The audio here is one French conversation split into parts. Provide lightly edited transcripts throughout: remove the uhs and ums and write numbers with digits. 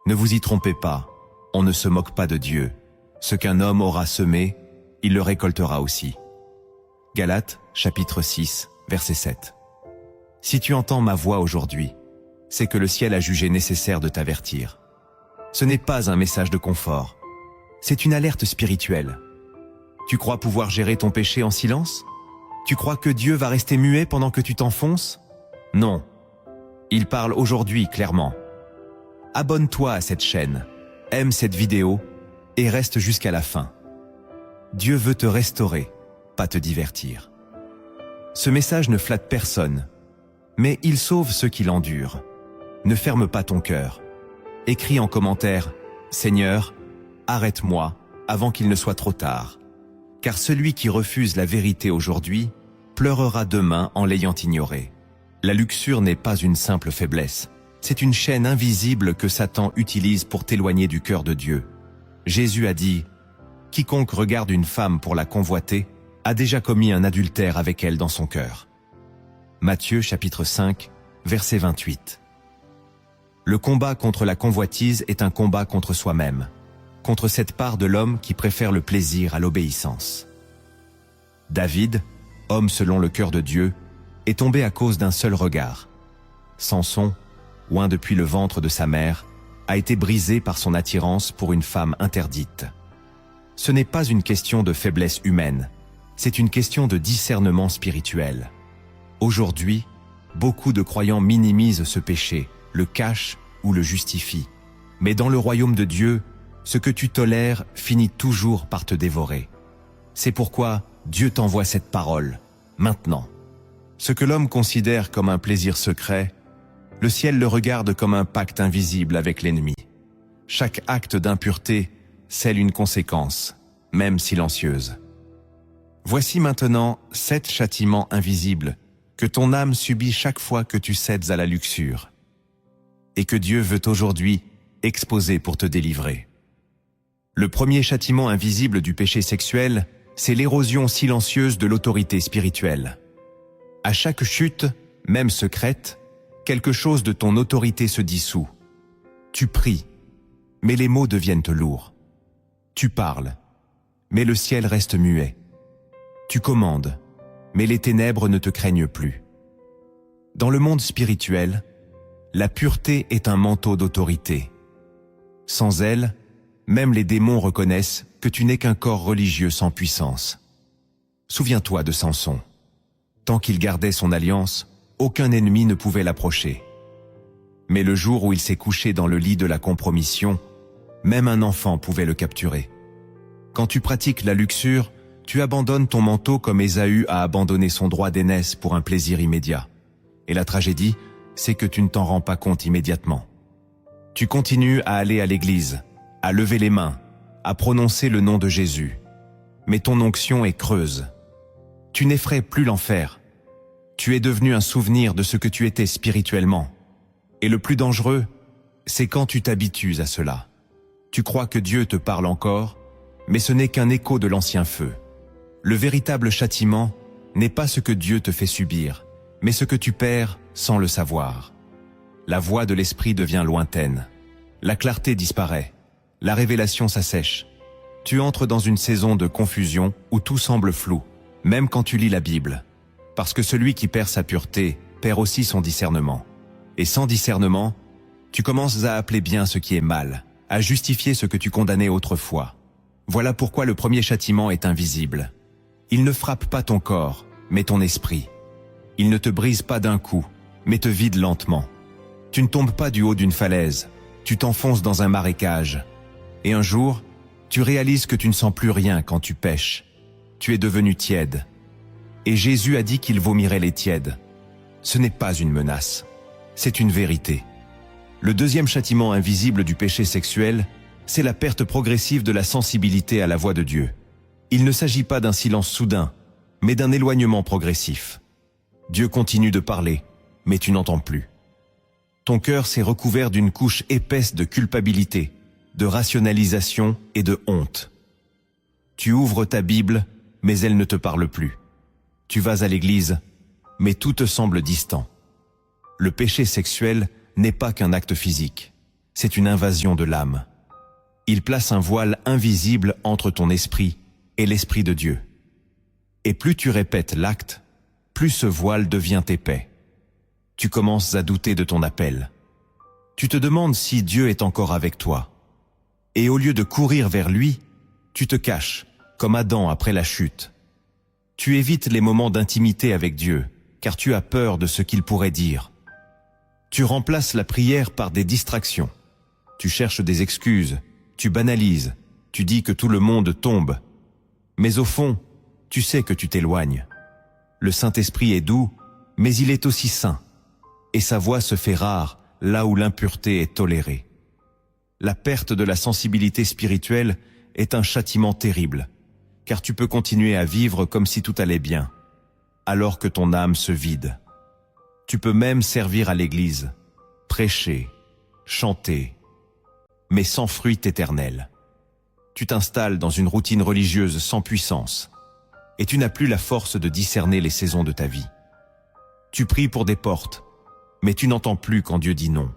Ne vous y trompez pas, on ne se moque pas de Dieu. Ce qu'un homme aura semé, il le récoltera aussi. Galates, chapitre 6, verset 7. Si tu entends ma voix aujourd'hui, c'est que le ciel a jugé nécessaire de t'avertir. Ce n'est pas un message de confort, c'est une alerte spirituelle. Tu crois pouvoir gérer ton péché en silence? Tu crois que Dieu va rester muet pendant que tu t'enfonces? Non. Il parle aujourd'hui clairement. Abonne-toi à cette chaîne, aime cette vidéo et reste jusqu'à la fin. Dieu veut te restaurer, pas te divertir. Ce message ne flatte personne, mais il sauve ceux qui l'endurent. Ne ferme pas ton cœur. Écris en commentaire « Seigneur, arrête-moi avant qu'il ne soit trop tard. » Car celui qui refuse la vérité aujourd'hui pleurera demain en l'ayant ignorée. La luxure n'est pas une simple faiblesse. C'est une chaîne invisible que Satan utilise pour t'éloigner du cœur de Dieu. Jésus a dit « Quiconque regarde une femme pour la convoiter a déjà commis un adultère avec elle dans son cœur. » Matthieu chapitre 5, verset 28. Le combat contre la convoitise est un combat contre soi-même, contre cette part de l'homme qui préfère le plaisir à l'obéissance. David, homme selon le cœur de Dieu, est tombé à cause d'un seul regard. Samson, oint depuis le ventre de sa mère, a été brisé par son attirance pour une femme interdite. Ce n'est pas une question de faiblesse humaine, c'est une question de discernement spirituel. Aujourd'hui, beaucoup de croyants minimisent ce péché, le cachent ou le justifient. Mais dans le royaume de Dieu, ce que tu tolères finit toujours par te dévorer. C'est pourquoi Dieu t'envoie cette parole, maintenant. Ce que l'homme considère comme un plaisir secret, le ciel le regarde comme un pacte invisible avec l'ennemi. Chaque acte d'impureté scelle une conséquence, même silencieuse. Voici maintenant 7 châtiments invisibles que ton âme subit chaque fois que tu cèdes à la luxure, et que Dieu veut aujourd'hui exposer pour te délivrer. Le premier châtiment invisible du péché sexuel, c'est l'érosion silencieuse de l'autorité spirituelle. À chaque chute, même secrète, quelque chose de ton autorité se dissout. Tu pries, mais les mots deviennent lourds. Tu parles, mais le ciel reste muet. Tu commandes, mais les ténèbres ne te craignent plus. Dans le monde spirituel, la pureté est un manteau d'autorité. Sans elle, même les démons reconnaissent que tu n'es qu'un corps religieux sans puissance. Souviens-toi de Samson. Tant qu'il gardait son alliance, aucun ennemi ne pouvait l'approcher. Mais le jour où il s'est couché dans le lit de la compromission, même un enfant pouvait le capturer. Quand tu pratiques la luxure, tu abandonnes ton manteau comme Ésaü a abandonné son droit d'aînesse pour un plaisir immédiat. Et la tragédie, c'est que tu ne t'en rends pas compte immédiatement. Tu continues à aller à l'église, à lever les mains, à prononcer le nom de Jésus. Mais ton onction est creuse. Tu n'effraies plus l'enfer. Tu es devenu un souvenir de ce que tu étais spirituellement. Et le plus dangereux, c'est quand tu t'habitues à cela. Tu crois que Dieu te parle encore, mais ce n'est qu'un écho de l'ancien feu. Le véritable châtiment n'est pas ce que Dieu te fait subir, mais ce que tu perds sans le savoir. La voix de l'esprit devient lointaine. La clarté disparaît. La révélation s'assèche. Tu entres dans une saison de confusion où tout semble flou, même quand tu lis la Bible. Parce que celui qui perd sa pureté perd aussi son discernement. Et sans discernement, tu commences à appeler bien ce qui est mal, à justifier ce que tu condamnais autrefois. Voilà pourquoi le premier châtiment est invisible. Il ne frappe pas ton corps, mais ton esprit. Il ne te brise pas d'un coup, mais te vide lentement. Tu ne tombes pas du haut d'une falaise, tu t'enfonces dans un marécage. Et un jour, tu réalises que tu ne sens plus rien quand tu pèches. Tu es devenu tiède. Et Jésus a dit qu'il vomirait les tièdes. Ce n'est pas une menace, c'est une vérité. Le deuxième châtiment invisible du péché sexuel, c'est la perte progressive de la sensibilité à la voix de Dieu. Il ne s'agit pas d'un silence soudain, mais d'un éloignement progressif. Dieu continue de parler, mais tu n'entends plus. Ton cœur s'est recouvert d'une couche épaisse de culpabilité, de rationalisation et de honte. Tu ouvres ta Bible, mais elle ne te parle plus. Tu vas à l'église, mais tout te semble distant. Le péché sexuel n'est pas qu'un acte physique. c'est une invasion de l'âme. Il place un voile invisible entre ton esprit et l'esprit de Dieu. Et plus tu répètes l'acte, plus ce voile devient épais. Tu commences à douter de ton appel. Tu te demandes si Dieu est encore avec toi. Et au lieu de courir vers lui, tu te caches, comme Adam après la chute. Tu évites les moments d'intimité avec Dieu, car tu as peur de ce qu'il pourrait dire. Tu remplaces la prière par des distractions. Tu cherches des excuses, tu banalises, tu dis que tout le monde tombe. Mais au fond, tu sais que tu t'éloignes. Le Saint-Esprit est doux, mais il est aussi saint. Et sa voix se fait rare là où l'impureté est tolérée. La perte de la sensibilité spirituelle est un châtiment terrible, car tu peux continuer à vivre comme si tout allait bien, alors que ton âme se vide. Tu peux même servir à l'église, prêcher, chanter, mais sans fruit éternel. Tu t'installes dans une routine religieuse sans puissance, et tu n'as plus la force de discerner les saisons de ta vie. Tu pries pour des portes, mais tu n'entends plus quand Dieu dit non.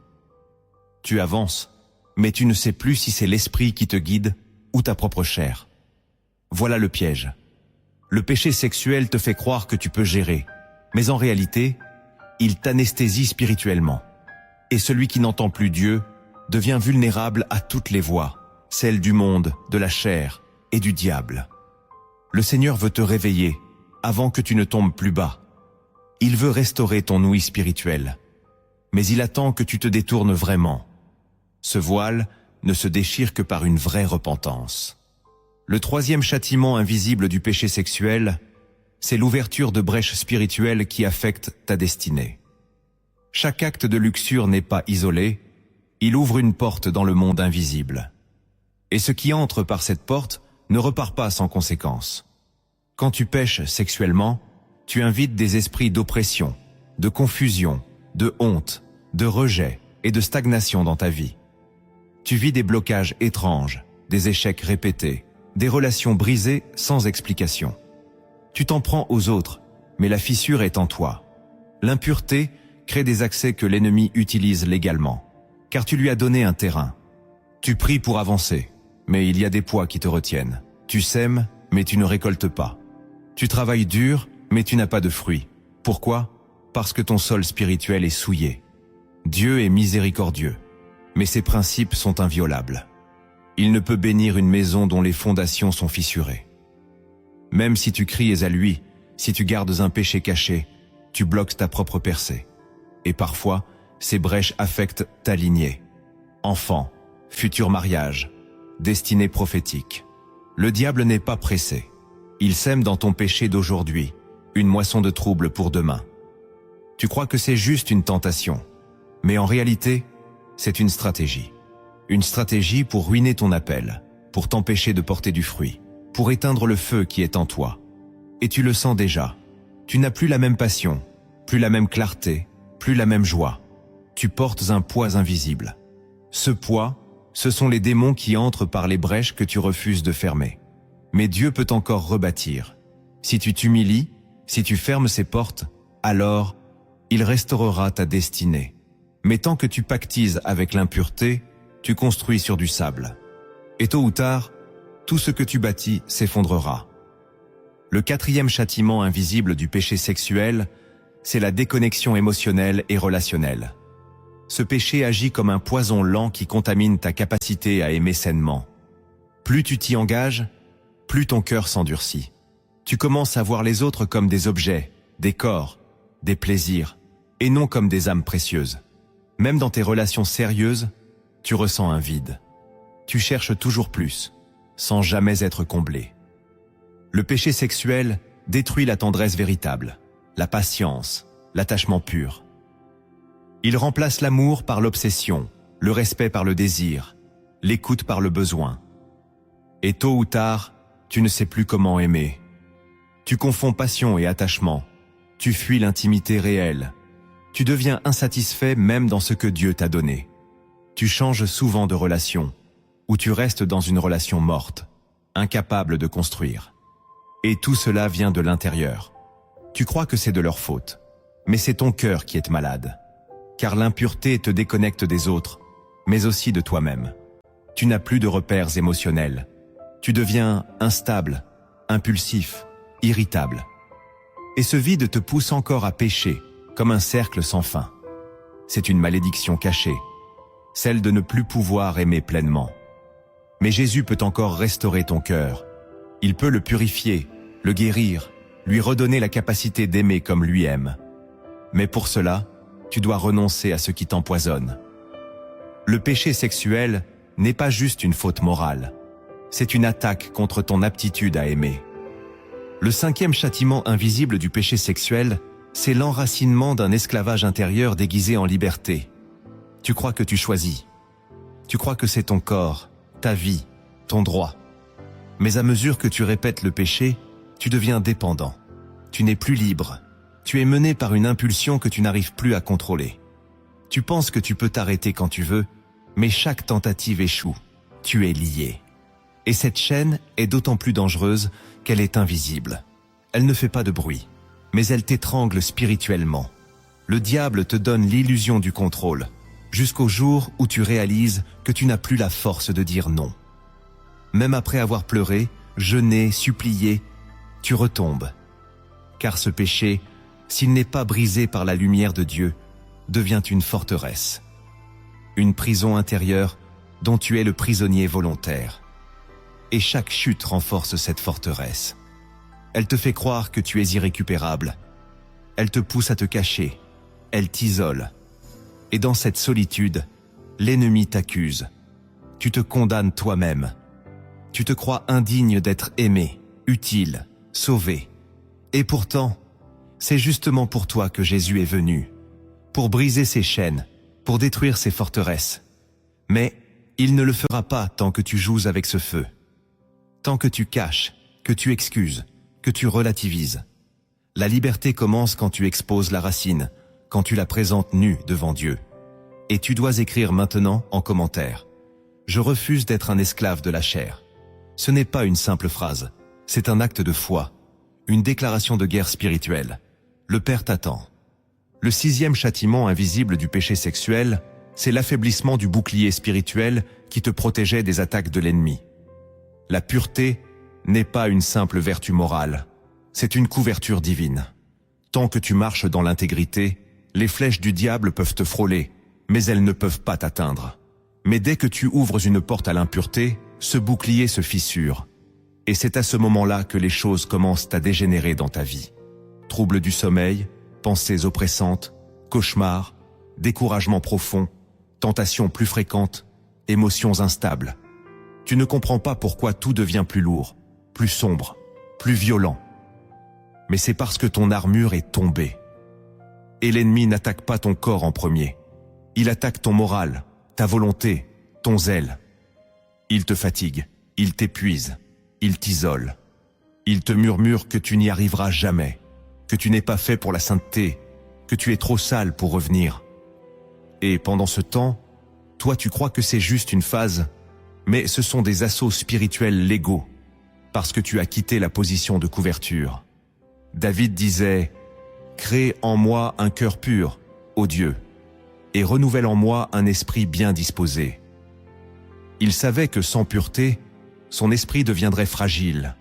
Tu avances, mais tu ne sais plus si c'est l'esprit qui te guide ou ta propre chair. Voilà le piège. Le péché sexuel te fait croire que tu peux gérer, mais en réalité, il t'anesthésie spirituellement. Et celui qui n'entend plus Dieu devient vulnérable à toutes les voix, celles du monde, de la chair et du diable. Le Seigneur veut te réveiller avant que tu ne tombes plus bas. Il veut restaurer ton ouïe spirituelle, mais il attend que tu te détournes vraiment. Ce voile ne se déchire que par une vraie repentance. Le troisième châtiment invisible du péché sexuel, c'est l'ouverture de brèches spirituelles qui affectent ta destinée. Chaque acte de luxure n'est pas isolé, il ouvre une porte dans le monde invisible. Et ce qui entre par cette porte ne repart pas sans conséquence. Quand tu pèches sexuellement, tu invites des esprits d'oppression, de confusion, de honte, de rejet et de stagnation dans ta vie. Tu vis des blocages étranges, des échecs répétés, des relations brisées sans explication. Tu t'en prends aux autres, mais la fissure est en toi. L'impureté crée des accès que l'ennemi utilise légalement, car tu lui as donné un terrain. Tu pries pour avancer, mais il y a des poids qui te retiennent. Tu sèmes, mais tu ne récoltes pas. Tu travailles dur, mais tu n'as pas de fruits. Pourquoi? Parce que ton sol spirituel est souillé. Dieu est miséricordieux, mais ses principes sont inviolables. Il ne peut bénir une maison dont les fondations sont fissurées. Même si tu cries à lui, si tu gardes un péché caché, tu bloques ta propre percée. Et parfois, ces brèches affectent ta lignée. Enfant, futur mariage, destinée prophétique. Le diable n'est pas pressé. Il sème dans ton péché d'aujourd'hui une moisson de troubles pour demain. Tu crois que c'est juste une tentation, mais en réalité, c'est une stratégie. Une stratégie pour ruiner ton appel, pour t'empêcher de porter du fruit, pour éteindre le feu qui est en toi. Et tu le sens déjà. Tu n'as plus la même passion, plus la même clarté, plus la même joie. Tu portes un poids invisible. Ce poids, ce sont les démons qui entrent par les brèches que tu refuses de fermer. Mais Dieu peut encore rebâtir. Si tu t'humilies, si tu fermes ses portes, alors il restaurera ta destinée. Mais tant que tu pactises avec l'impureté, tu construis sur du sable. Et tôt ou tard, tout ce que tu bâtis s'effondrera. Le quatrième châtiment invisible du péché sexuel, c'est la déconnexion émotionnelle et relationnelle. Ce péché agit comme un poison lent qui contamine ta capacité à aimer sainement. Plus tu t'y engages, plus ton cœur s'endurcit. Tu commences à voir les autres comme des objets, des corps, des plaisirs, et non comme des âmes précieuses. Même dans tes relations sérieuses, tu ressens un vide. Tu cherches toujours plus, sans jamais être comblé. Le péché sexuel détruit la tendresse véritable, la patience, l'attachement pur. Il remplace l'amour par l'obsession, le respect par le désir, l'écoute par le besoin. Et tôt ou tard, tu ne sais plus comment aimer. Tu confonds passion et attachement. Tu fuis l'intimité réelle. Tu deviens insatisfait même dans ce que Dieu t'a donné. Tu changes souvent de relation, ou tu restes dans une relation morte, incapable de construire. Et tout cela vient de l'intérieur. Tu crois que c'est de leur faute, mais c'est ton cœur qui est malade. Car l'impureté te déconnecte des autres, mais aussi de toi-même. Tu n'as plus de repères émotionnels. Tu deviens instable, impulsif, irritable. Et ce vide te pousse encore à pécher, comme un cercle sans fin. C'est une malédiction cachée, celle de ne plus pouvoir aimer pleinement. Mais Jésus peut encore restaurer ton cœur. Il peut le purifier, le guérir, lui redonner la capacité d'aimer comme lui aime. Mais pour cela, tu dois renoncer à ce qui t'empoisonne. Le péché sexuel n'est pas juste une faute morale. C'est une attaque contre ton aptitude à aimer. Le 5e châtiment invisible du péché sexuel, c'est l'enracinement d'un esclavage intérieur déguisé en liberté. Tu crois que tu choisis. Tu crois que c'est ton corps, ta vie, ton droit. Mais à mesure que tu répètes le péché, tu deviens dépendant. Tu n'es plus libre. Tu es mené par une impulsion que tu n'arrives plus à contrôler. Tu penses que tu peux t'arrêter quand tu veux, mais chaque tentative échoue. Tu es lié. Et cette chaîne est d'autant plus dangereuse qu'elle est invisible. Elle ne fait pas de bruit, mais elle t'étrangle spirituellement. Le diable te donne l'illusion du contrôle, jusqu'au jour où tu réalises que tu n'as plus la force de dire non. Même après avoir pleuré, jeûné, supplié, tu retombes. Car ce péché, s'il n'est pas brisé par la lumière de Dieu, devient une forteresse. Une prison intérieure dont tu es le prisonnier volontaire. Et chaque chute renforce cette forteresse. Elle te fait croire que tu es irrécupérable. Elle te pousse à te cacher. Elle t'isole. Et dans cette solitude, l'ennemi t'accuse. Tu te condamnes toi-même. Tu te crois indigne d'être aimé, utile, sauvé. Et pourtant, c'est justement pour toi que Jésus est venu. Pour briser ces chaînes, pour détruire ces forteresses. Mais il ne le fera pas tant que tu joues avec ce feu. Tant que tu caches, que tu excuses, que tu relativises. La liberté commence quand tu exposes la racine, quand tu la présentes nue devant Dieu. Et tu dois écrire maintenant en commentaire. Je refuse d'être un esclave de la chair. Ce n'est pas une simple phrase, c'est un acte de foi, une déclaration de guerre spirituelle. Le Père t'attend. Le 6e châtiment invisible du péché sexuel, c'est l'affaiblissement du bouclier spirituel qui te protégeait des attaques de l'ennemi. La pureté n'est pas une simple vertu morale, c'est une couverture divine. Tant que tu marches dans l'intégrité, les flèches du diable peuvent te frôler, mais elles ne peuvent pas t'atteindre. Mais dès que tu ouvres une porte à l'impureté, ce bouclier se fissure. Et c'est à ce moment-là que les choses commencent à dégénérer dans ta vie. Troubles du sommeil, pensées oppressantes, cauchemars, découragement profond, tentations plus fréquentes, émotions instables. Tu ne comprends pas pourquoi tout devient plus lourd, plus sombre, plus violent. Mais c'est parce que ton armure est tombée. Et l'ennemi n'attaque pas ton corps en premier. Il attaque ton moral, ta volonté, ton zèle. Il te fatigue, il t'épuise, il t'isole. Il te murmure que tu n'y arriveras jamais, que tu n'es pas fait pour la sainteté, que tu es trop sale pour revenir. Et pendant ce temps, toi tu crois que c'est juste une phase, mais ce sont des assauts spirituels légaux, parce que tu as quitté la position de couverture. David disait « Crée en moi un cœur pur, ô Dieu, et renouvelle en moi un esprit bien disposé. » Il savait que sans pureté, son esprit deviendrait fragile.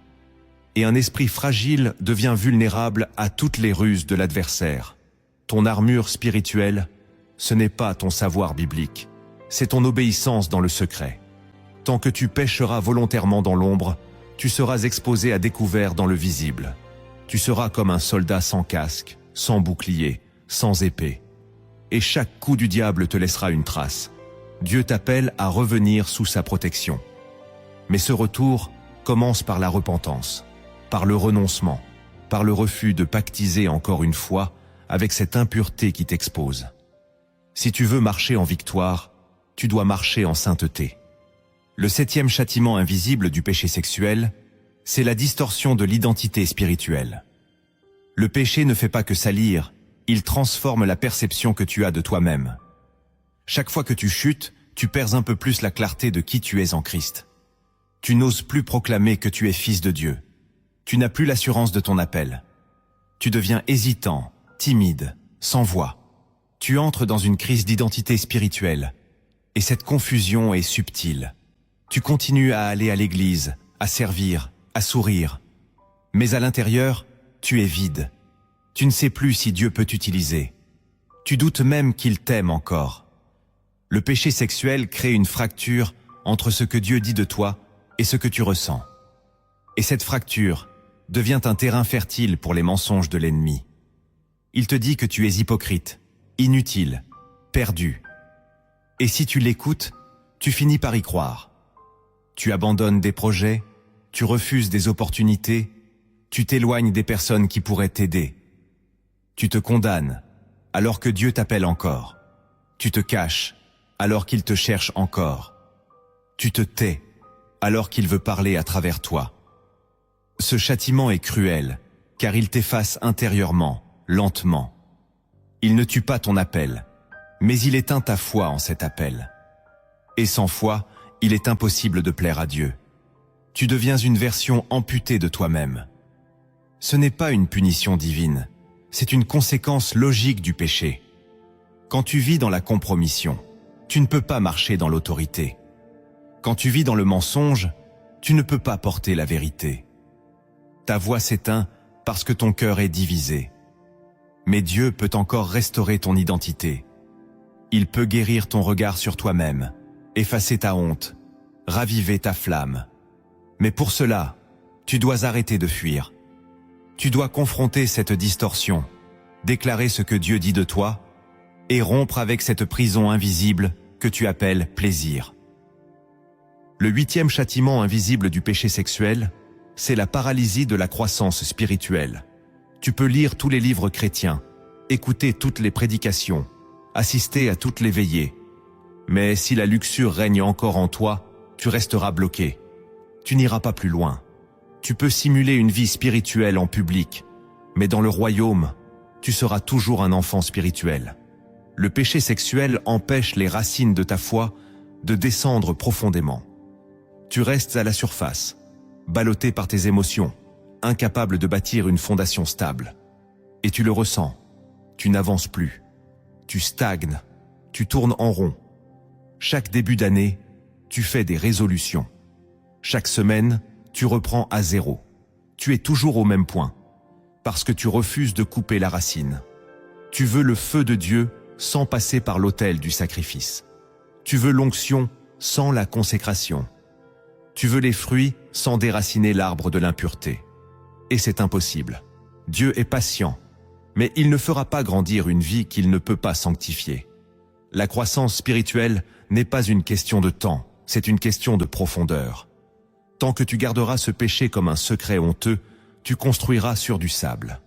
Et un esprit fragile devient vulnérable à toutes les ruses de l'adversaire. Ton armure spirituelle, ce n'est pas ton savoir biblique, c'est ton obéissance dans le secret. Tant que tu pécheras volontairement dans l'ombre, tu seras exposé à découvert dans le visible. Tu seras comme un soldat sans casque, sans bouclier, sans épée. Et chaque coup du diable te laissera une trace. Dieu t'appelle à revenir sous sa protection. Mais ce retour commence par la repentance, par le renoncement, par le refus de pactiser encore une fois avec cette impureté qui t'expose. Si tu veux marcher en victoire, tu dois marcher en sainteté. Le 7e châtiment invisible du péché sexuel, c'est la distorsion de l'identité spirituelle. Le péché ne fait pas que salir, il transforme la perception que tu as de toi-même. Chaque fois que tu chutes, tu perds un peu plus la clarté de qui tu es en Christ. Tu n'oses plus proclamer que tu es fils de Dieu. Tu n'as plus l'assurance de ton appel. Tu deviens hésitant, timide, sans voix. Tu entres dans une crise d'identité spirituelle. Et cette confusion est subtile. Tu continues à aller à l'église, à servir, à sourire. Mais à l'intérieur, tu es vide. Tu ne sais plus si Dieu peut t'utiliser. Tu doutes même qu'il t'aime encore. Le péché sexuel crée une fracture entre ce que Dieu dit de toi et ce que tu ressens. Et cette fracture devient un terrain fertile pour les mensonges de l'ennemi. Il te dit que tu es hypocrite, inutile, perdu. Et si tu l'écoutes, tu finis par y croire. Tu abandonnes des projets, tu refuses des opportunités, tu t'éloignes des personnes qui pourraient t'aider. Tu te condamnes alors que Dieu t'appelle encore. Tu te caches alors qu'il te cherche encore. Tu te tais alors qu'il veut parler à travers toi. Ce châtiment est cruel, car il t'efface intérieurement, lentement. Il ne tue pas ton appel, mais il éteint ta foi en cet appel. Et sans foi, il est impossible de plaire à Dieu. Tu deviens une version amputée de toi-même. Ce n'est pas une punition divine, c'est une conséquence logique du péché. Quand tu vis dans la compromission, tu ne peux pas marcher dans l'autorité. Quand tu vis dans le mensonge, tu ne peux pas porter la vérité. Ta voix s'éteint parce que ton cœur est divisé. Mais Dieu peut encore restaurer ton identité. Il peut guérir ton regard sur toi-même, effacer ta honte, raviver ta flamme. Mais pour cela, tu dois arrêter de fuir. Tu dois confronter cette distorsion, déclarer ce que Dieu dit de toi et rompre avec cette prison invisible que tu appelles plaisir. Le 8e châtiment invisible du péché sexuel, c'est la paralysie de la croissance spirituelle. Tu peux lire tous les livres chrétiens, écouter toutes les prédications, assister à toutes les veillées. Mais si la luxure règne encore en toi, tu resteras bloqué. Tu n'iras pas plus loin. Tu peux simuler une vie spirituelle en public, mais dans le royaume, tu seras toujours un enfant spirituel. Le péché sexuel empêche les racines de ta foi de descendre profondément. Tu restes à la surface, ballotté par tes émotions, incapable de bâtir une fondation stable. Et tu le ressens, tu n'avances plus. Tu stagnes, tu tournes en rond. Chaque début d'année, tu fais des résolutions. Chaque semaine, tu reprends à zéro. Tu es toujours au même point, parce que tu refuses de couper la racine. Tu veux le feu de Dieu sans passer par l'autel du sacrifice. Tu veux l'onction sans la consécration. Tu veux les fruits sans déraciner l'arbre de l'impureté. Et c'est impossible. Dieu est patient, mais il ne fera pas grandir une vie qu'il ne peut pas sanctifier. La croissance spirituelle n'est pas une question de temps, c'est une question de profondeur. Tant que tu garderas ce péché comme un secret honteux, tu construiras sur du sable.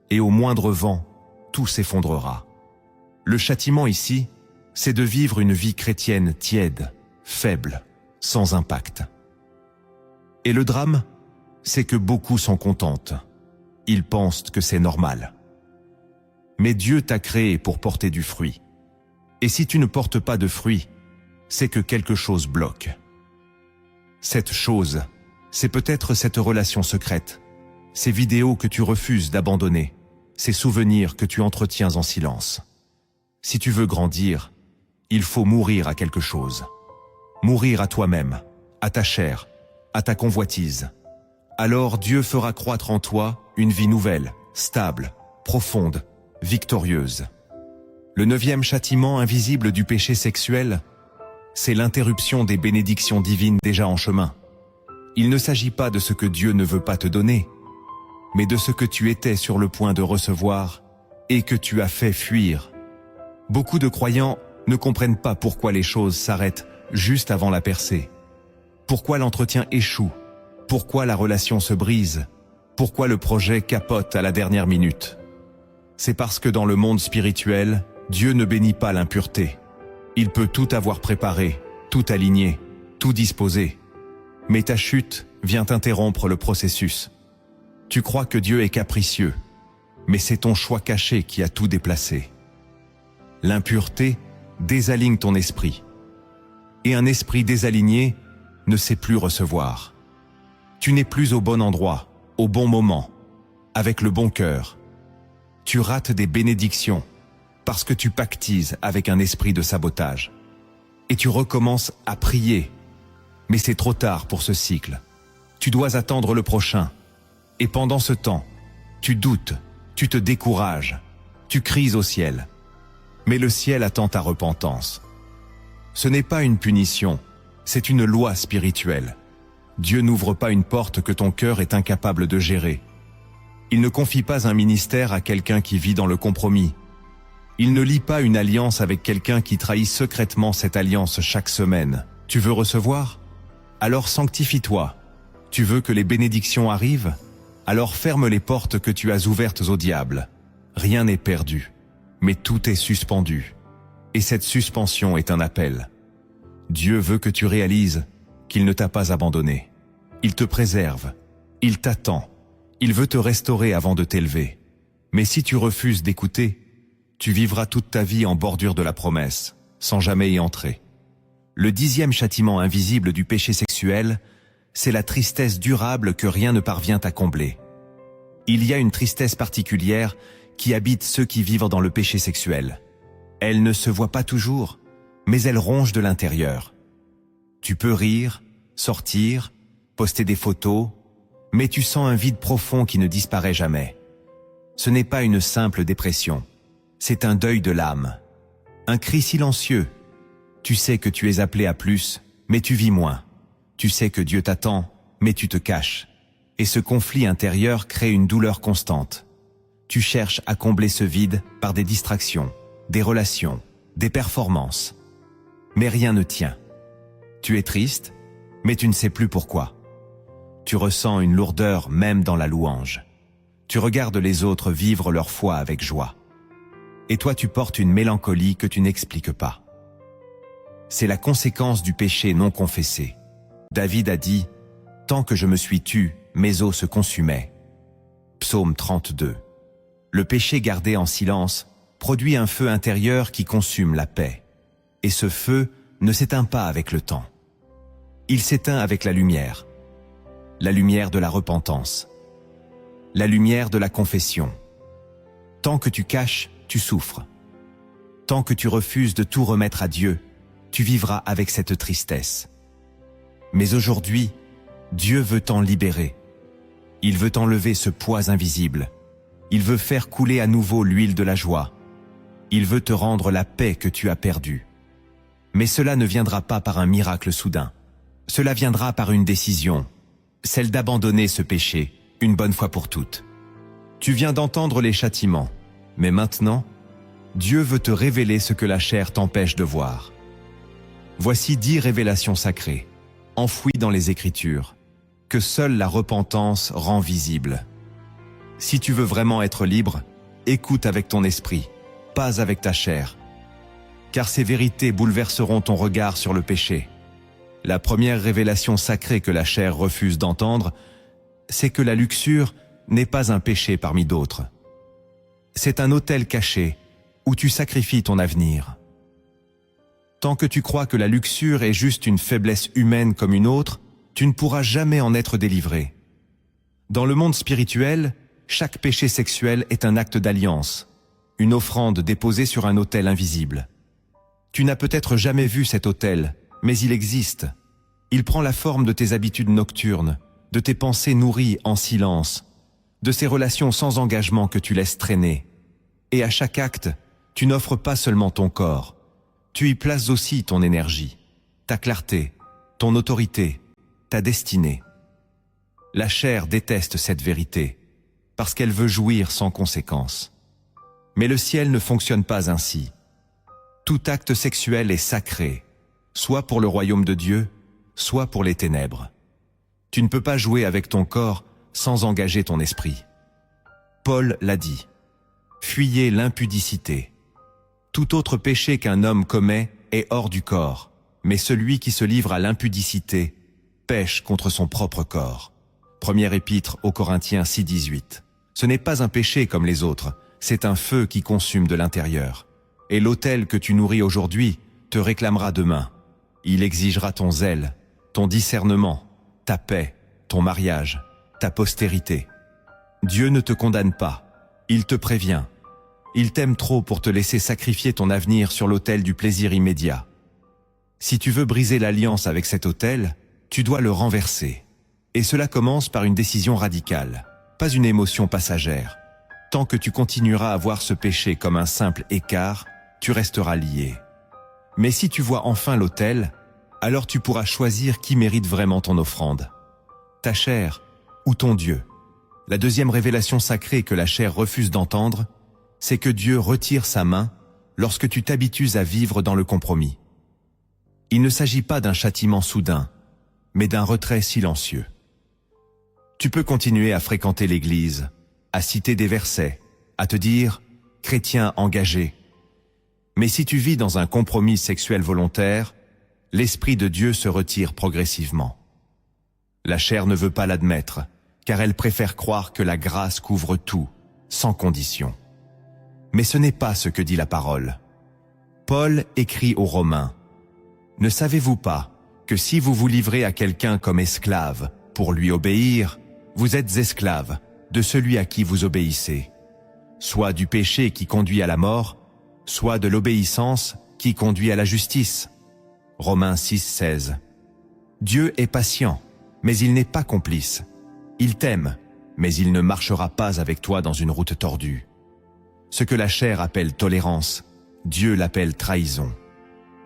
Et au moindre vent, tout s'effondrera. Le châtiment ici, c'est de vivre une vie chrétienne tiède, faible, sans impact. Et le drame, c'est que beaucoup s'en contentent. Ils pensent que c'est normal. Mais Dieu t'a créé pour porter du fruit. Et si tu ne portes pas de fruit, c'est que quelque chose bloque. Cette chose, c'est peut-être cette relation secrète, ces vidéos que tu refuses d'abandonner, ces souvenirs que tu entretiens en silence. Si tu veux grandir, il faut mourir à quelque chose. Mourir à toi-même, à ta chair, à ta convoitise. Alors Dieu fera croître en toi une vie nouvelle, stable, profonde, victorieuse. Le 9e châtiment invisible du péché sexuel, c'est l'interruption des bénédictions divines déjà en chemin. Il ne s'agit pas de ce que Dieu ne veut pas te donner, mais de ce que tu étais sur le point de recevoir et que tu as fait fuir. Beaucoup de croyants ne comprennent pas pourquoi les choses s'arrêtent juste avant la percée. Pourquoi l'entretien échoue? Pourquoi la relation se brise? Pourquoi le projet capote à la dernière minute? C'est parce que dans le monde spirituel, Dieu ne bénit pas l'impureté. Il peut tout avoir préparé, tout aligné, tout disposé. Mais ta chute vient interrompre le processus. Tu crois que Dieu est capricieux, mais c'est ton choix caché qui a tout déplacé. L'impureté désaligne ton esprit. Et un esprit désaligné ne sait plus recevoir. Tu n'es plus au bon endroit, au bon moment, avec le bon cœur. Tu rates des bénédictions parce que tu pactises avec un esprit de sabotage. et tu recommences à prier. Mais c'est trop tard pour ce cycle. Tu dois attendre le prochain. Et pendant ce temps, tu doutes, tu te décourages, tu cries au ciel. Mais le ciel attend ta repentance. Ce n'est pas une punition, c'est une loi spirituelle. Dieu n'ouvre pas une porte que ton cœur est incapable de gérer. Il ne confie pas un ministère à quelqu'un qui vit dans le compromis. Il ne lie pas une alliance avec quelqu'un qui trahit secrètement cette alliance chaque semaine. Tu veux recevoir? Alors sanctifie-toi. Tu veux que les bénédictions arrivent? Alors ferme les portes que tu as ouvertes au diable. Rien n'est perdu, mais tout est suspendu. Et cette suspension est un appel. Dieu veut que tu réalises qu'il ne t'a pas abandonné. Il te préserve, il t'attend, il veut te restaurer avant de t'élever. Mais si tu refuses d'écouter, tu vivras toute ta vie en bordure de la promesse, sans jamais y entrer. Le 10e châtiment invisible du péché sexuel, c'est la tristesse durable que rien ne parvient à combler. Il y a une tristesse particulière qui habite ceux qui vivent dans le péché sexuel. Elle ne se voit pas toujours, mais elle ronge de l'intérieur. Tu peux rire, sortir, poster des photos, mais tu sens un vide profond qui ne disparaît jamais. Ce n'est pas une simple dépression, c'est un deuil de l'âme. Un cri silencieux. Tu sais que tu es appelé à plus, mais tu vis moins. Tu sais que Dieu t'attend, mais tu te caches. Et ce conflit intérieur crée une douleur constante. Tu cherches à combler ce vide par des distractions, des relations, des performances. Mais rien ne tient. Tu es triste, mais tu ne sais plus pourquoi. Tu ressens une lourdeur même dans la louange. Tu regardes les autres vivre leur foi avec joie. Et toi tu portes une mélancolie que tu n'expliques pas. C'est la conséquence du péché non confessé. David a dit « Tant que je me suis tu, mes os se consumaient ». Psaume 32. Le péché gardé en silence produit un feu intérieur qui consume la paix. Et ce feu ne s'éteint pas avec le temps. Il s'éteint avec la lumière de la repentance, la lumière de la confession. Tant que tu caches, tu souffres. Tant que tu refuses de tout remettre à Dieu, tu vivras avec cette tristesse. Mais aujourd'hui, Dieu veut t'en libérer. Il veut enlever ce poids invisible. Il veut faire couler à nouveau l'huile de la joie. Il veut te rendre la paix que tu as perdue. Mais cela ne viendra pas par un miracle soudain. Cela viendra par une décision, celle d'abandonner ce péché, une bonne fois pour toutes. Tu viens d'entendre les châtiments, mais maintenant, Dieu veut te révéler ce que la chair t'empêche de voir. Voici 10 révélations sacrées, enfouies dans les Écritures, que seule la repentance rend visible. Si tu veux vraiment être libre, écoute avec ton esprit, pas avec ta chair. Car ces vérités bouleverseront ton regard sur le péché. La première révélation sacrée que la chair refuse d'entendre, c'est que la luxure n'est pas un péché parmi d'autres. C'est un autel caché où tu sacrifies ton avenir. Tant que tu crois que la luxure est juste une faiblesse humaine comme une autre, tu ne pourras jamais en être délivré. Dans le monde spirituel, chaque péché sexuel est un acte d'alliance, une offrande déposée sur un autel invisible. Tu n'as peut-être jamais vu cet autel, mais il existe. Il prend la forme de tes habitudes nocturnes, de tes pensées nourries en silence, de ces relations sans engagement que tu laisses traîner. Et à chaque acte, tu n'offres pas seulement ton corps, tu y places aussi ton énergie, ta clarté, ton autorité, ta destinée. La chair déteste cette vérité, parce qu'elle veut jouir sans conséquence. Mais le ciel ne fonctionne pas ainsi. Tout acte sexuel est sacré, soit pour le royaume de Dieu, soit pour les ténèbres. Tu ne peux pas jouer avec ton corps sans engager ton esprit. Paul l'a dit. Fuyez l'impudicité. Tout autre péché qu'un homme commet est hors du corps, mais celui qui se livre à l'impudicité pêche contre son propre corps. Première épître aux Corinthiens 6,18. Ce n'est pas un péché comme les autres, c'est un feu qui consume de l'intérieur. Et l'autel que tu nourris aujourd'hui te réclamera demain. Il exigera ton zèle, ton discernement, ta paix, ton mariage, ta postérité. Dieu ne te condamne pas, il te prévient. Il t'aime trop pour te laisser sacrifier ton avenir sur l'autel du plaisir immédiat. Si tu veux briser l'alliance avec cet autel, tu dois le renverser. Et cela commence par une décision radicale, pas une émotion passagère. Tant que tu continueras à voir ce péché comme un simple écart, tu resteras lié. Mais si tu vois enfin l'autel, alors tu pourras choisir qui mérite vraiment ton offrande. Ta chair ou ton Dieu. La deuxième révélation sacrée que la chair refuse d'entendre, c'est que Dieu retire sa main lorsque tu t'habitues à vivre dans le compromis. Il ne s'agit pas d'un châtiment soudain, mais d'un retrait silencieux. Tu peux continuer à fréquenter l'Église, à citer des versets, à te dire « chrétien engagé ». Mais si tu vis dans un compromis sexuel volontaire, l'Esprit de Dieu se retire progressivement. La chair ne veut pas l'admettre, car elle préfère croire que la grâce couvre tout, sans condition. Mais ce n'est pas ce que dit la parole. Paul écrit aux Romains « Ne savez-vous pas que si vous vous livrez à quelqu'un comme esclave pour lui obéir, vous êtes esclave de celui à qui vous obéissez, soit du péché qui conduit à la mort, soit de l'obéissance qui conduit à la justice. » Romains 6, 16. Dieu est patient, mais il n'est pas complice. Il t'aime, mais il ne marchera pas avec toi dans une route tordue. Ce que la chair appelle tolérance, Dieu l'appelle trahison.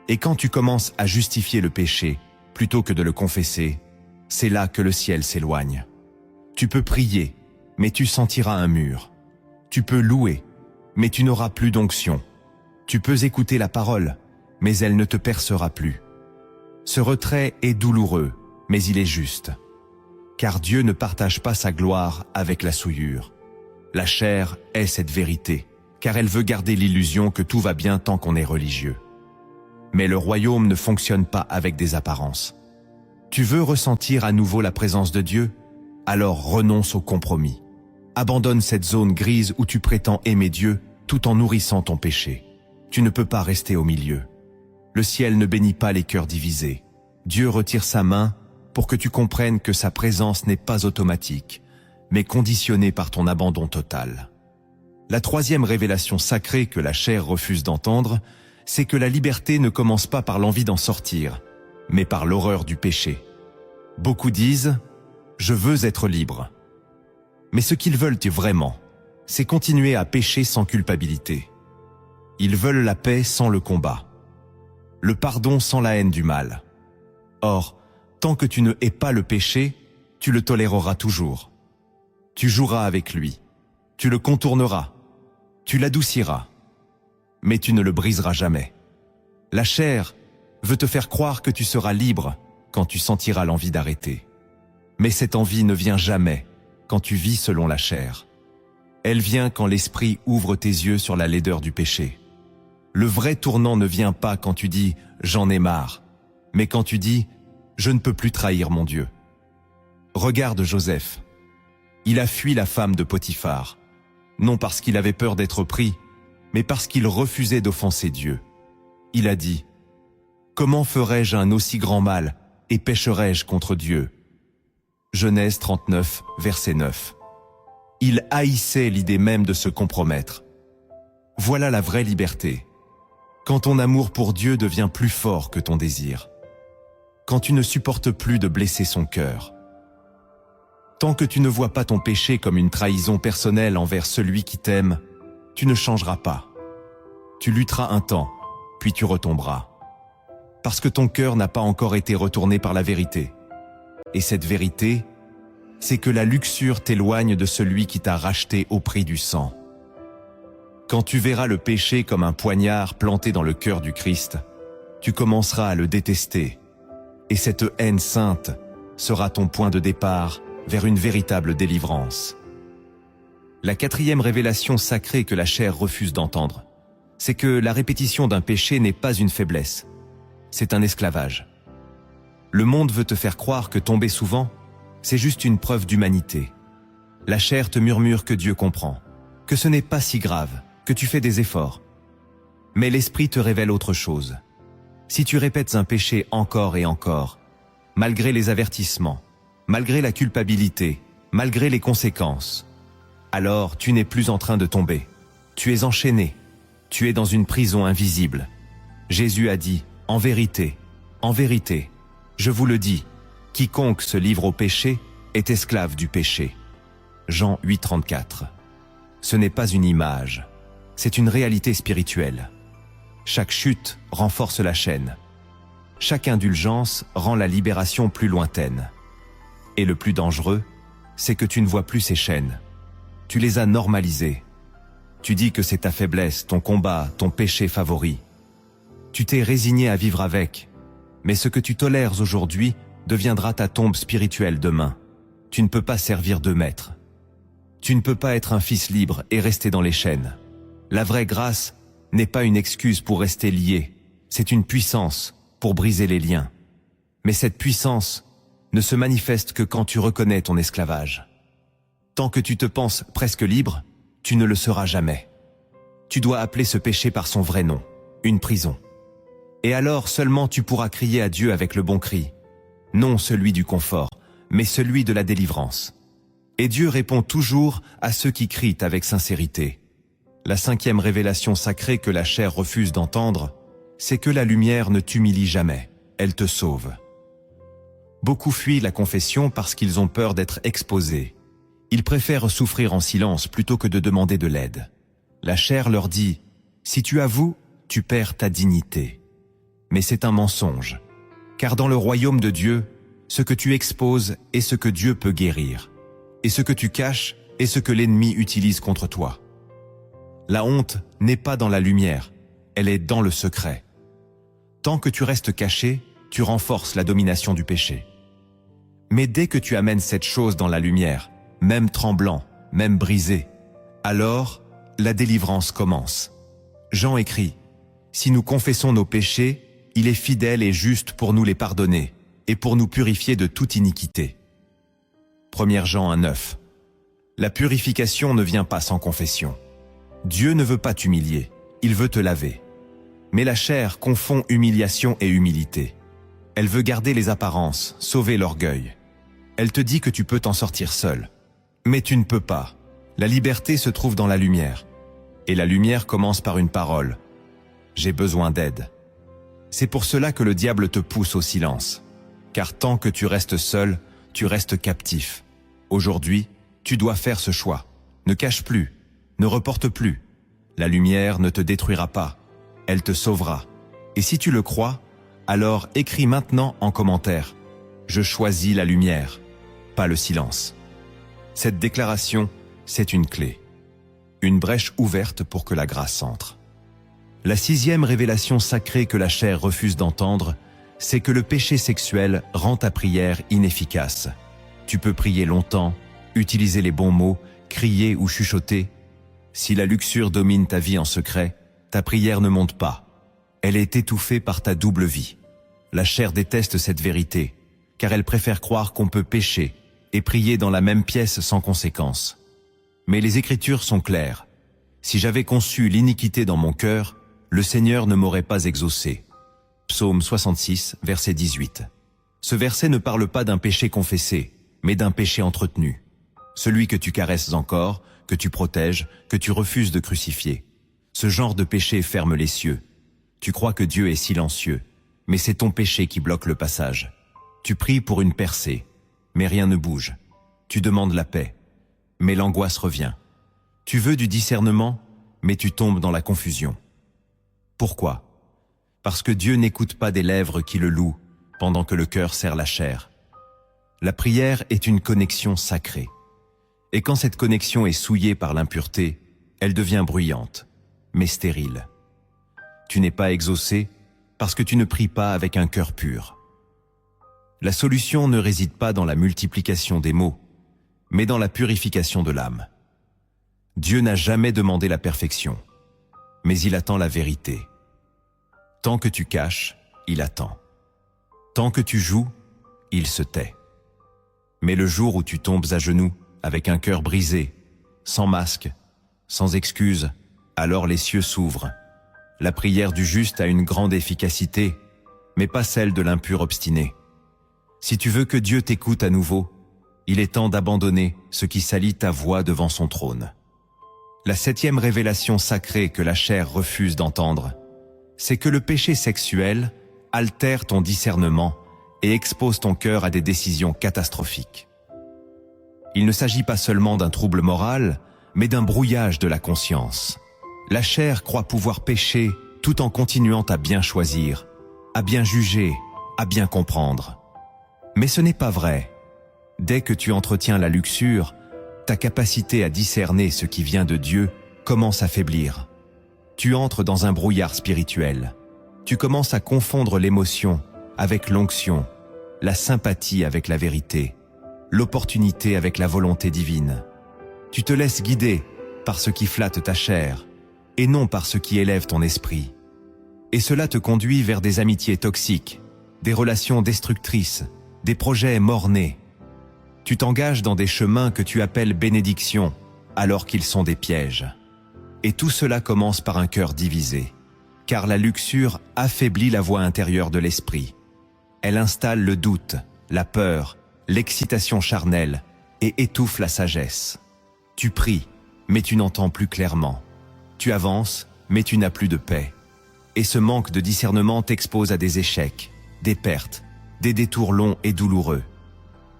Et quand tu commences à justifier le péché, plutôt que de le confesser, c'est là que le ciel s'éloigne. Tu peux prier, mais tu sentiras un mur. Tu peux louer, mais tu n'auras plus d'onction. Tu peux écouter la parole, mais elle ne te percera plus. Ce retrait est douloureux, mais il est juste. Car Dieu ne partage pas sa gloire avec la souillure. La chair est cette vérité, car elle veut garder l'illusion que tout va bien tant qu'on est religieux. Mais le royaume ne fonctionne pas avec des apparences. Tu veux ressentir à nouveau la présence de Dieu? Alors renonce au compromis. Abandonne cette zone grise où tu prétends aimer Dieu tout en nourrissant ton péché. Tu ne peux pas rester au milieu. Le ciel ne bénit pas les cœurs divisés. Dieu retire sa main pour que tu comprennes que sa présence n'est pas automatique, mais conditionnée par ton abandon total. La troisième révélation sacrée que la chair refuse d'entendre, c'est que la liberté ne commence pas par l'envie d'en sortir, mais par l'horreur du péché. Beaucoup disent « Je veux être libre ». Mais ce qu'ils veulent vraiment, c'est continuer à pécher sans culpabilité. Ils veulent la paix sans le combat, le pardon sans la haine du mal. Or, tant que tu ne hais pas le péché, tu le toléreras toujours. Tu joueras avec lui, tu le contourneras, tu l'adouciras, mais tu ne le briseras jamais. La chair veut te faire croire que tu seras libre quand tu sentiras l'envie d'arrêter. Mais cette envie ne vient jamais quand tu vis selon la chair. Elle vient quand l'esprit ouvre tes yeux sur la laideur du péché. Le vrai tournant ne vient pas quand tu dis « j'en ai marre », mais quand tu dis « je ne peux plus trahir mon Dieu ». Regarde Joseph. Il a fui la femme de Potiphar, non parce qu'il avait peur d'être pris, mais parce qu'il refusait d'offenser Dieu. Il a dit « Comment ferais-je un aussi grand mal et pécherais-je contre Dieu ?» Genèse 39, verset 9. Il haïssait l'idée même de se compromettre. Voilà la vraie liberté. Quand ton amour pour Dieu devient plus fort que ton désir. Quand tu ne supportes plus de blesser son cœur. Tant que tu ne vois pas ton péché comme une trahison personnelle envers celui qui t'aime, tu ne changeras pas. Tu lutteras un temps, puis tu retomberas. Parce que ton cœur n'a pas encore été retourné par la vérité. Et cette vérité, c'est que la luxure t'éloigne de celui qui t'a racheté au prix du sang. Quand tu verras le péché comme un poignard planté dans le cœur du Christ, tu commenceras à le détester. Et cette haine sainte sera ton point de départ vers une véritable délivrance. La quatrième révélation sacrée que la chair refuse d'entendre, c'est que la répétition d'un péché n'est pas une faiblesse, c'est un esclavage. Le monde veut te faire croire que tomber souvent, c'est juste une preuve d'humanité. La chair te murmure que Dieu comprend, que ce n'est pas si grave, que tu fais des efforts. Mais l'esprit te révèle autre chose. Si tu répètes un péché encore et encore, malgré les avertissements, malgré la culpabilité, malgré les conséquences, alors tu n'es plus en train de tomber. Tu es enchaîné, tu es dans une prison invisible. Jésus a dit, en vérité, En vérité, je vous le dis, quiconque se livre au péché est esclave du péché. Jean 8,34. Ce n'est pas une image, c'est une réalité spirituelle. Chaque chute renforce la chaîne. Chaque indulgence rend la libération plus lointaine. Et le plus dangereux, c'est que tu ne vois plus ces chaînes. Tu les as normalisées. Tu dis que c'est ta faiblesse, ton combat, ton péché favori. Tu t'es résigné à vivre avec, mais ce que tu tolères aujourd'hui deviendra ta tombe spirituelle demain. Tu ne peux pas servir de maître. Tu ne peux pas être un fils libre et rester dans les chaînes. La vraie grâce n'est pas une excuse pour rester lié, c'est une puissance pour briser les liens. Mais cette puissance ne se manifeste que quand tu reconnais ton esclavage. Tant que tu te penses presque libre, tu ne le seras jamais. Tu dois appeler ce péché par son vrai nom, une prison. Et alors seulement tu pourras crier à Dieu avec le bon cri, non celui du confort, mais celui de la délivrance. Et Dieu répond toujours à ceux qui crient avec sincérité. La 5e révélation sacrée que la chair refuse d'entendre, c'est que la lumière ne t'humilie jamais, elle te sauve. Beaucoup fuient la confession parce qu'ils ont peur d'être exposés. Ils préfèrent souffrir en silence plutôt que de demander de l'aide. La chair leur dit, si tu avoues, tu perds ta dignité. Mais c'est un mensonge, car dans le royaume de Dieu, ce que tu exposes est ce que Dieu peut guérir, et ce que tu caches est ce que l'ennemi utilise contre toi. La honte n'est pas dans la lumière, elle est dans le secret. Tant que tu restes caché, tu renforces la domination du péché. Mais dès que tu amènes cette chose dans la lumière, même tremblant, même brisé, alors la délivrance commence. Jean écrit, « Si nous confessons nos péchés, il est fidèle et juste pour nous les pardonner et pour nous purifier de toute iniquité. » 1 Jean 1,9. La purification ne vient pas sans confession. Dieu ne veut pas t'humilier, il veut te laver. Mais la chair confond humiliation et humilité. Elle veut garder les apparences, sauver l'orgueil. Elle te dit que tu peux t'en sortir seul. Mais tu ne peux pas. La liberté se trouve dans la lumière. Et la lumière commence par une parole. J'ai besoin d'aide. C'est pour cela que le diable te pousse au silence. Car tant que tu restes seul, tu restes captif. Aujourd'hui, tu dois faire ce choix. Ne cache plus, ne reporte plus. La lumière ne te détruira pas. Elle te sauvera. Et si tu le crois, alors écris maintenant en commentaire. Je choisis la lumière, pas le silence. Cette déclaration, c'est une clé. Une brèche ouverte pour que la grâce entre. La 6e révélation sacrée que la chair refuse d'entendre, c'est que le péché sexuel rend ta prière inefficace. Tu peux prier longtemps, utiliser les bons mots, crier ou chuchoter. Si la luxure domine ta vie en secret, ta prière ne monte pas. Elle est étouffée par ta double vie. La chair déteste cette vérité, car elle préfère croire qu'on peut pécher et prier dans la même pièce sans conséquence. Mais les Écritures sont claires. Si j'avais conçu l'iniquité dans mon cœur, le Seigneur ne m'aurait pas exaucé. Psaume 66, verset 18. Ce verset ne parle pas d'un péché confessé, mais d'un péché entretenu. Celui que tu caresses encore, que tu protèges, que tu refuses de crucifier. Ce genre de péché ferme les cieux. Tu crois que Dieu est silencieux, mais c'est ton péché qui bloque le passage. Tu pries pour une percée, mais rien ne bouge. Tu demandes la paix, mais l'angoisse revient. Tu veux du discernement, mais tu tombes dans la confusion. Pourquoi ? Parce que Dieu n'écoute pas des lèvres qui le louent, pendant que le cœur serre la chair. La prière est une connexion sacrée. Et quand cette connexion est souillée par l'impureté, elle devient bruyante, mais stérile. Tu n'es pas exaucé parce que tu ne pries pas avec un cœur pur. La solution ne réside pas dans la multiplication des mots, mais dans la purification de l'âme. Dieu n'a jamais demandé la perfection, mais il attend la vérité. Tant que tu caches, il attend. Tant que tu joues, il se tait. Mais le jour où tu tombes à genoux, avec un cœur brisé, sans masque, sans excuse, alors les cieux s'ouvrent. La prière du juste a une grande efficacité, mais pas celle de l'impur obstiné. Si tu veux que Dieu t'écoute à nouveau, il est temps d'abandonner ce qui salit ta voix devant son trône. La 7e révélation sacrée que la chair refuse d'entendre, c'est que le péché sexuel altère ton discernement et expose ton cœur à des décisions catastrophiques. Il ne s'agit pas seulement d'un trouble moral, mais d'un brouillage de la conscience. La chair croit pouvoir pécher tout en continuant à bien choisir, à bien juger, à bien comprendre. Mais ce n'est pas vrai. Dès que tu entretiens la luxure, ta capacité à discerner ce qui vient de Dieu commence à faiblir. Tu entres dans un brouillard spirituel. Tu commences à confondre l'émotion avec l'onction, la sympathie avec la vérité, l'opportunité avec la volonté divine. Tu te laisses guider par ce qui flatte ta chair et non par ce qui élève ton esprit. Et cela te conduit vers des amitiés toxiques, des relations destructrices, des projets mort-nés. Tu t'engages dans des chemins que tu appelles bénédictions, alors qu'ils sont des pièges. Et tout cela commence par un cœur divisé, car la luxure affaiblit la voix intérieure de l'esprit. Elle installe le doute, la peur, l'excitation charnelle et étouffe la sagesse. Tu pries, mais tu n'entends plus clairement. Tu avances, mais tu n'as plus de paix. Et ce manque de discernement t'expose à des échecs, des pertes, des détours longs et douloureux.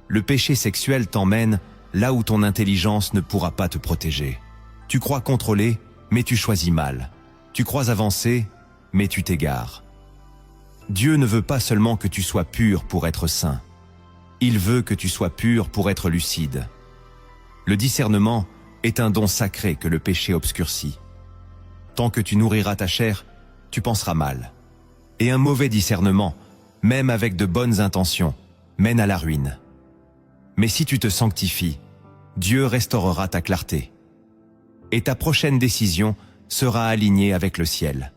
Le péché sexuel t'emmène là où ton intelligence ne pourra pas te protéger. Tu crois contrôler, mais tu choisis mal. Tu crois avancer, mais tu t'égares. Dieu ne veut pas seulement que tu sois pur pour être saint. Il veut que tu sois pur pour être lucide. Le discernement est un don sacré que le péché obscurcit. Tant que tu nourriras ta chair, tu penseras mal. Et un mauvais discernement, même avec de bonnes intentions, mène à la ruine. Mais si tu te sanctifies, Dieu restaurera ta clarté. Et ta prochaine décision sera alignée avec le ciel.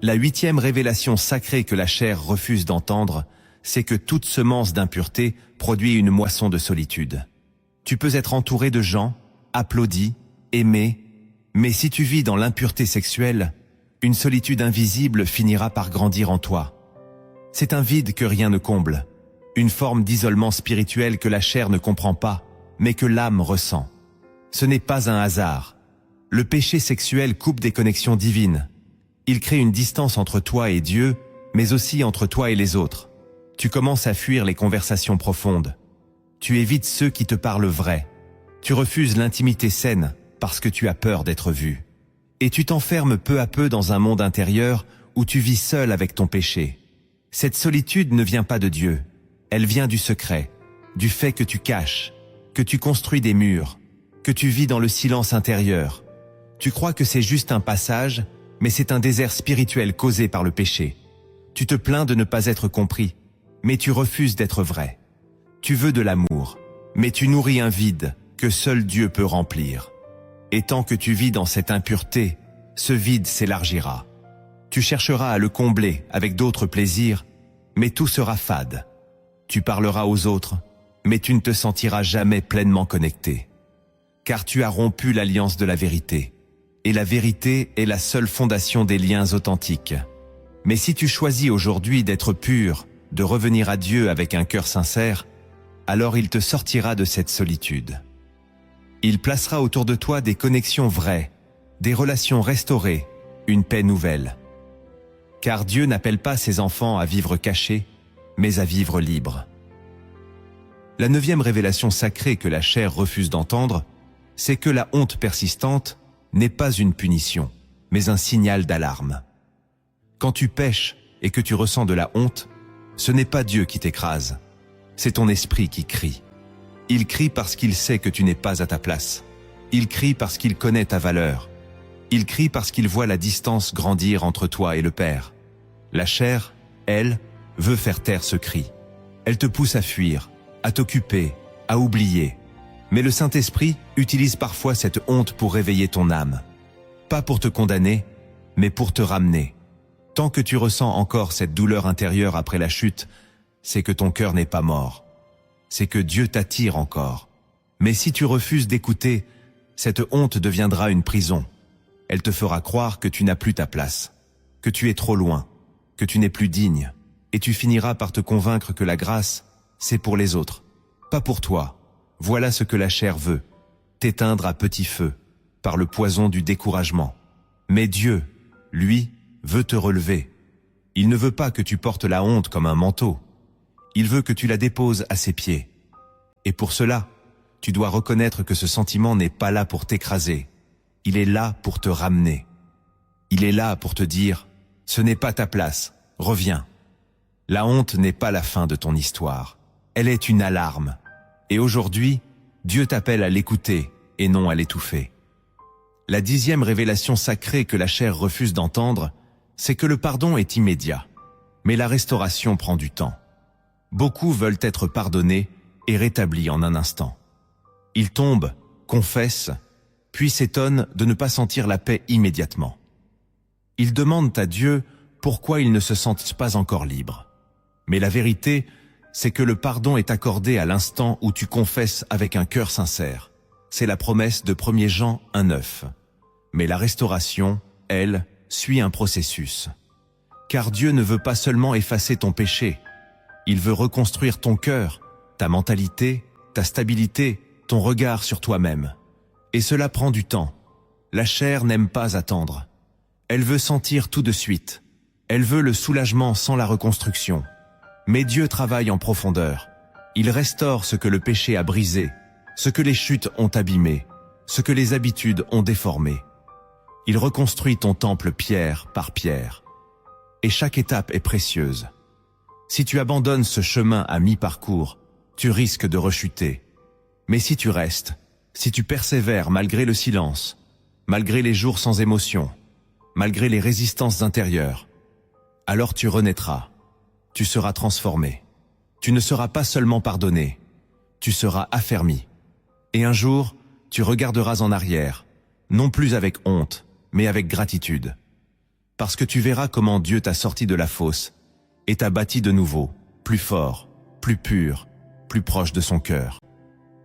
La 8e révélation sacrée que la chair refuse d'entendre, c'est que toute semence d'impureté produit une moisson de solitude. Tu peux être entouré de gens, applaudi, aimé, mais si tu vis dans l'impureté sexuelle, une solitude invisible finira par grandir en toi. C'est un vide que rien ne comble, une forme d'isolement spirituel que la chair ne comprend pas, mais que l'âme ressent. Ce n'est pas un hasard. Le péché sexuel coupe des connexions divines. Il crée une distance entre toi et Dieu, mais aussi entre toi et les autres. Tu commences à fuir les conversations profondes. Tu évites ceux qui te parlent vrai. Tu refuses l'intimité saine parce que tu as peur d'être vu. Et tu t'enfermes peu à peu dans un monde intérieur où tu vis seul avec ton péché. Cette solitude ne vient pas de Dieu. Elle vient du secret, du fait que tu caches, que tu construis des murs, que tu vis dans le silence intérieur. Tu crois que c'est juste un passage, mais c'est un désert spirituel causé par le péché. Tu te plains de ne pas être compris, mais tu refuses d'être vrai. Tu veux de l'amour, mais tu nourris un vide que seul Dieu peut remplir. Et tant que tu vis dans cette impureté, ce vide s'élargira. Tu chercheras à le combler avec d'autres plaisirs, mais tout sera fade. Tu parleras aux autres, mais tu ne te sentiras jamais pleinement connecté. Car tu as rompu l'alliance de la vérité. Et la vérité est la seule fondation des liens authentiques. Mais si tu choisis aujourd'hui d'être pur, de revenir à Dieu avec un cœur sincère, alors il te sortira de cette solitude. Il placera autour de toi des connexions vraies, des relations restaurées, une paix nouvelle. Car Dieu n'appelle pas ses enfants à vivre cachés, mais à vivre libres. La 9e révélation sacrée que la chair refuse d'entendre, c'est que la honte persistante n'est pas une punition, mais un signal d'alarme. Quand tu pèches et que tu ressens de la honte, ce n'est pas Dieu qui t'écrase, c'est ton esprit qui crie. Il crie parce qu'il sait que tu n'es pas à ta place. Il crie parce qu'il connaît ta valeur. Il crie parce qu'il voit la distance grandir entre toi et le Père. La chair, elle, veut faire taire ce cri. Elle te pousse à fuir, à t'occuper, à oublier. Mais le Saint-Esprit utilise parfois cette honte pour réveiller ton âme. Pas pour te condamner, mais pour te ramener. Tant que tu ressens encore cette douleur intérieure après la chute, c'est que ton cœur n'est pas mort. C'est que Dieu t'attire encore. Mais si tu refuses d'écouter, cette honte deviendra une prison. Elle te fera croire que tu n'as plus ta place, que tu es trop loin, que tu n'es plus digne, et tu finiras par te convaincre que la grâce, c'est pour les autres, pas pour toi. Voilà ce que la chair veut, t'éteindre à petit feu, par le poison du découragement. Mais Dieu, lui, veut te relever. Il ne veut pas que tu portes la honte comme un manteau. Il veut que tu la déposes à ses pieds. Et pour cela, tu dois reconnaître que ce sentiment n'est pas là pour t'écraser. Il est là pour te ramener. Il est là pour te dire, ce n'est pas ta place, reviens. La honte n'est pas la fin de ton histoire. Elle est une alarme. Et aujourd'hui, Dieu t'appelle à l'écouter et non à l'étouffer. La 10e révélation sacrée que la chair refuse d'entendre, c'est que le pardon est immédiat. Mais la restauration prend du temps. Beaucoup veulent être pardonnés et rétablis en un instant. Ils tombent, confessent, puis s'étonnent de ne pas sentir la paix immédiatement. Ils demandent à Dieu pourquoi ils ne se sentent pas encore libres. Mais la vérité, c'est que le pardon est accordé à l'instant où tu confesses avec un cœur sincère. C'est la promesse de 1 Jean 1,9. Mais la restauration, elle, suit un processus. Car Dieu ne veut pas seulement effacer ton péché. Il veut reconstruire ton cœur, ta mentalité, ta stabilité, ton regard sur toi-même. Et cela prend du temps. La chair n'aime pas attendre. Elle veut sentir tout de suite. Elle veut le soulagement sans la reconstruction. Mais Dieu travaille en profondeur. Il restaure ce que le péché a brisé, ce que les chutes ont abîmé, ce que les habitudes ont déformé. Il reconstruit ton temple pierre par pierre. Et chaque étape est précieuse. Si tu abandonnes ce chemin à mi-parcours, tu risques de rechuter. Mais si tu restes, si tu persévères malgré le silence, malgré les jours sans émotion, malgré les résistances intérieures, alors tu renaîtras. Tu seras transformé. Tu ne seras pas seulement pardonné, tu seras affermi. Et un jour, tu regarderas en arrière, non plus avec honte, mais avec gratitude. Parce que tu verras comment Dieu t'a sorti de la fosse et t'a bâti de nouveau, plus fort, plus pur, plus proche de son cœur.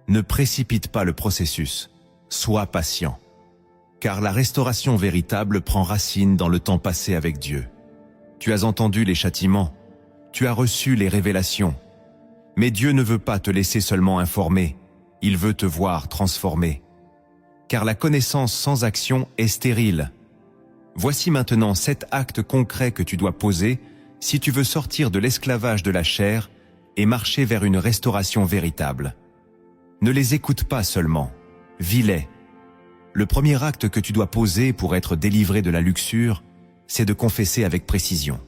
Ne précipite pas le processus, sois patient. Car la restauration véritable prend racine dans le temps passé avec Dieu. Tu as entendu les châtiments, tu as reçu les révélations. Mais Dieu ne veut pas te laisser seulement informer, il veut te voir transformé. Car la connaissance sans action est stérile. Voici maintenant 7 actes concrets que tu dois poser si tu veux sortir de l'esclavage de la chair et marcher vers une restauration véritable. Ne les écoute pas seulement, vis-les. Le premier acte que tu dois poser pour être délivré de la luxure, c'est de confesser avec précision.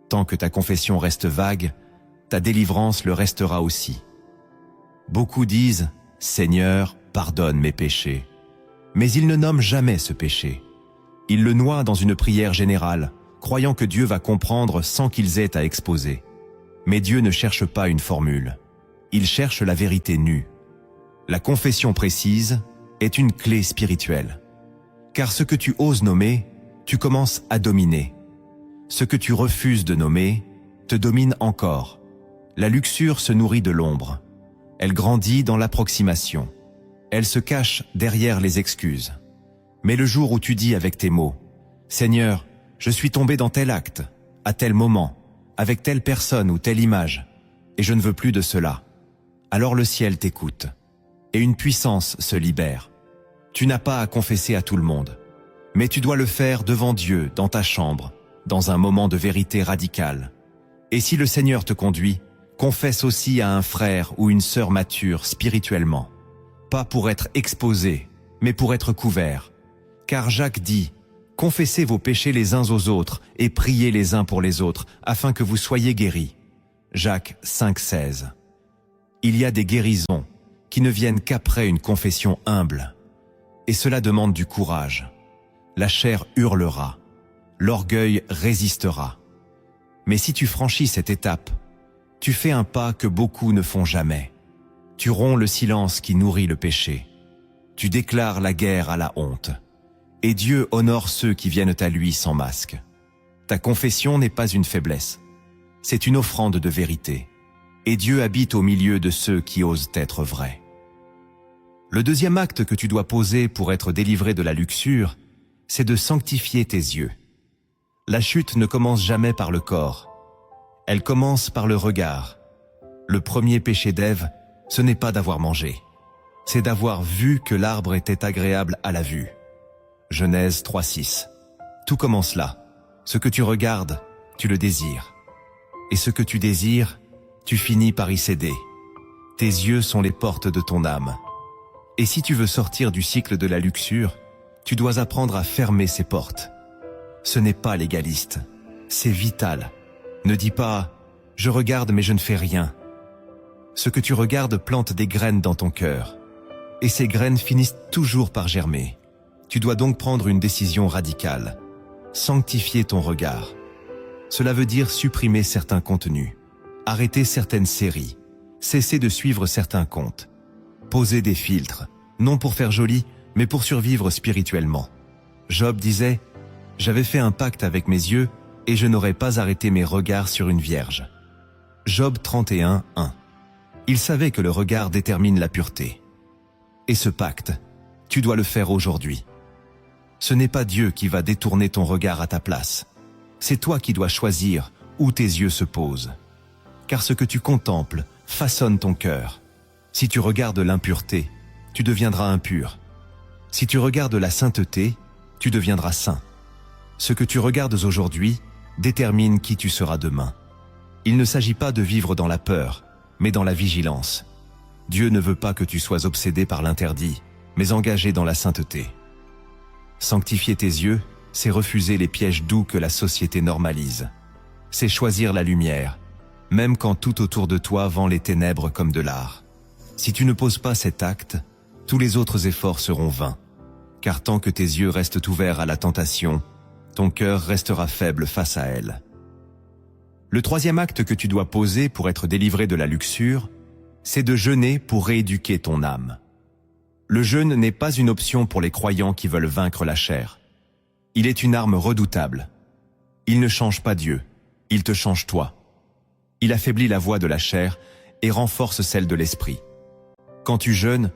Tant que ta confession reste vague, ta délivrance le restera aussi. Beaucoup disent « Seigneur, pardonne mes péchés ». Mais ils ne nomment jamais ce péché. Ils le noient dans une prière générale, croyant que Dieu va comprendre sans qu'ils aient à exposer. Mais Dieu ne cherche pas une formule. Il cherche la vérité nue. La confession précise est une clé spirituelle. Car ce que tu oses nommer, tu commences à dominer. Ce que tu refuses de nommer, te domine encore. La luxure se nourrit de l'ombre. Elle grandit dans l'approximation. Elle se cache derrière les excuses. Mais le jour où tu dis avec tes mots, « Seigneur, je suis tombé dans tel acte, à tel moment, avec telle personne ou telle image, et je ne veux plus de cela », alors le ciel t'écoute, et une puissance se libère. Tu n'as pas à confesser à tout le monde, mais tu dois le faire devant Dieu, dans ta chambre, dans un moment de vérité radicale. Et si le Seigneur te conduit, confesse aussi à un frère ou une sœur mature spirituellement. Pas pour être exposé, mais pour être couvert. Car Jacques dit, « Confessez vos péchés les uns aux autres et priez les uns pour les autres, afin que vous soyez guéris. » Jacques 5,16. Il y a des guérisons qui ne viennent qu'après une confession humble. Et cela demande du courage. La chair hurlera. L'orgueil résistera. Mais si tu franchis cette étape, tu fais un pas que beaucoup ne font jamais. Tu romps le silence qui nourrit le péché. Tu déclares la guerre à la honte. Et Dieu honore ceux qui viennent à lui sans masque. Ta confession n'est pas une faiblesse. C'est une offrande de vérité. Et Dieu habite au milieu de ceux qui osent être vrais. Le deuxième acte que tu dois poser pour être délivré de la luxure, c'est de sanctifier tes yeux. La chute ne commence jamais par le corps. Elle commence par le regard. Le premier péché d'Ève, ce n'est pas d'avoir mangé. C'est d'avoir vu que l'arbre était agréable à la vue. Genèse 3,6. Tout commence là. Ce que tu regardes, tu le désires. Et ce que tu désires, tu finis par y céder. Tes yeux sont les portes de ton âme. Et si tu veux sortir du cycle de la luxure, tu dois apprendre à fermer ces portes. Ce n'est pas légaliste, c'est vital. Ne dis pas « je regarde mais je ne fais rien ». Ce que tu regardes plante des graines dans ton cœur. Et ces graines finissent toujours par germer. Tu dois donc prendre une décision radicale. Sanctifier ton regard. Cela veut dire supprimer certains contenus, arrêter certaines séries, cesser de suivre certains comptes, poser des filtres, non pour faire joli, mais pour survivre spirituellement. Job disait « J'avais fait un pacte avec mes yeux et je n'aurais pas arrêté mes regards sur une vierge. » Job 31, 1. Il savait que le regard détermine la pureté. Et ce pacte, tu dois le faire aujourd'hui. Ce n'est pas Dieu qui va détourner ton regard à ta place. C'est toi qui dois choisir où tes yeux se posent. Car ce que tu contemples façonne ton cœur. Si tu regardes l'impureté, tu deviendras impur. Si tu regardes la sainteté, tu deviendras saint. Ce que tu regardes aujourd'hui détermine qui tu seras demain. Il ne s'agit pas de vivre dans la peur, mais dans la vigilance. Dieu ne veut pas que tu sois obsédé par l'interdit, mais engagé dans la sainteté. Sanctifier tes yeux, c'est refuser les pièges doux que la société normalise. C'est choisir la lumière, même quand tout autour de toi vend les ténèbres comme de l'art. Si tu ne poses pas cet acte, tous les autres efforts seront vains. Car tant que tes yeux restent ouverts à la tentation, ton cœur restera faible face à elle. Le troisième acte que tu dois poser pour être délivré de la luxure, c'est de jeûner pour rééduquer ton âme. Le jeûne n'est pas une option pour les croyants qui veulent vaincre la chair. Il est une arme redoutable. Il ne change pas Dieu, il te change toi. Il affaiblit la voix de la chair et renforce celle de l'esprit. Quand tu jeûnes,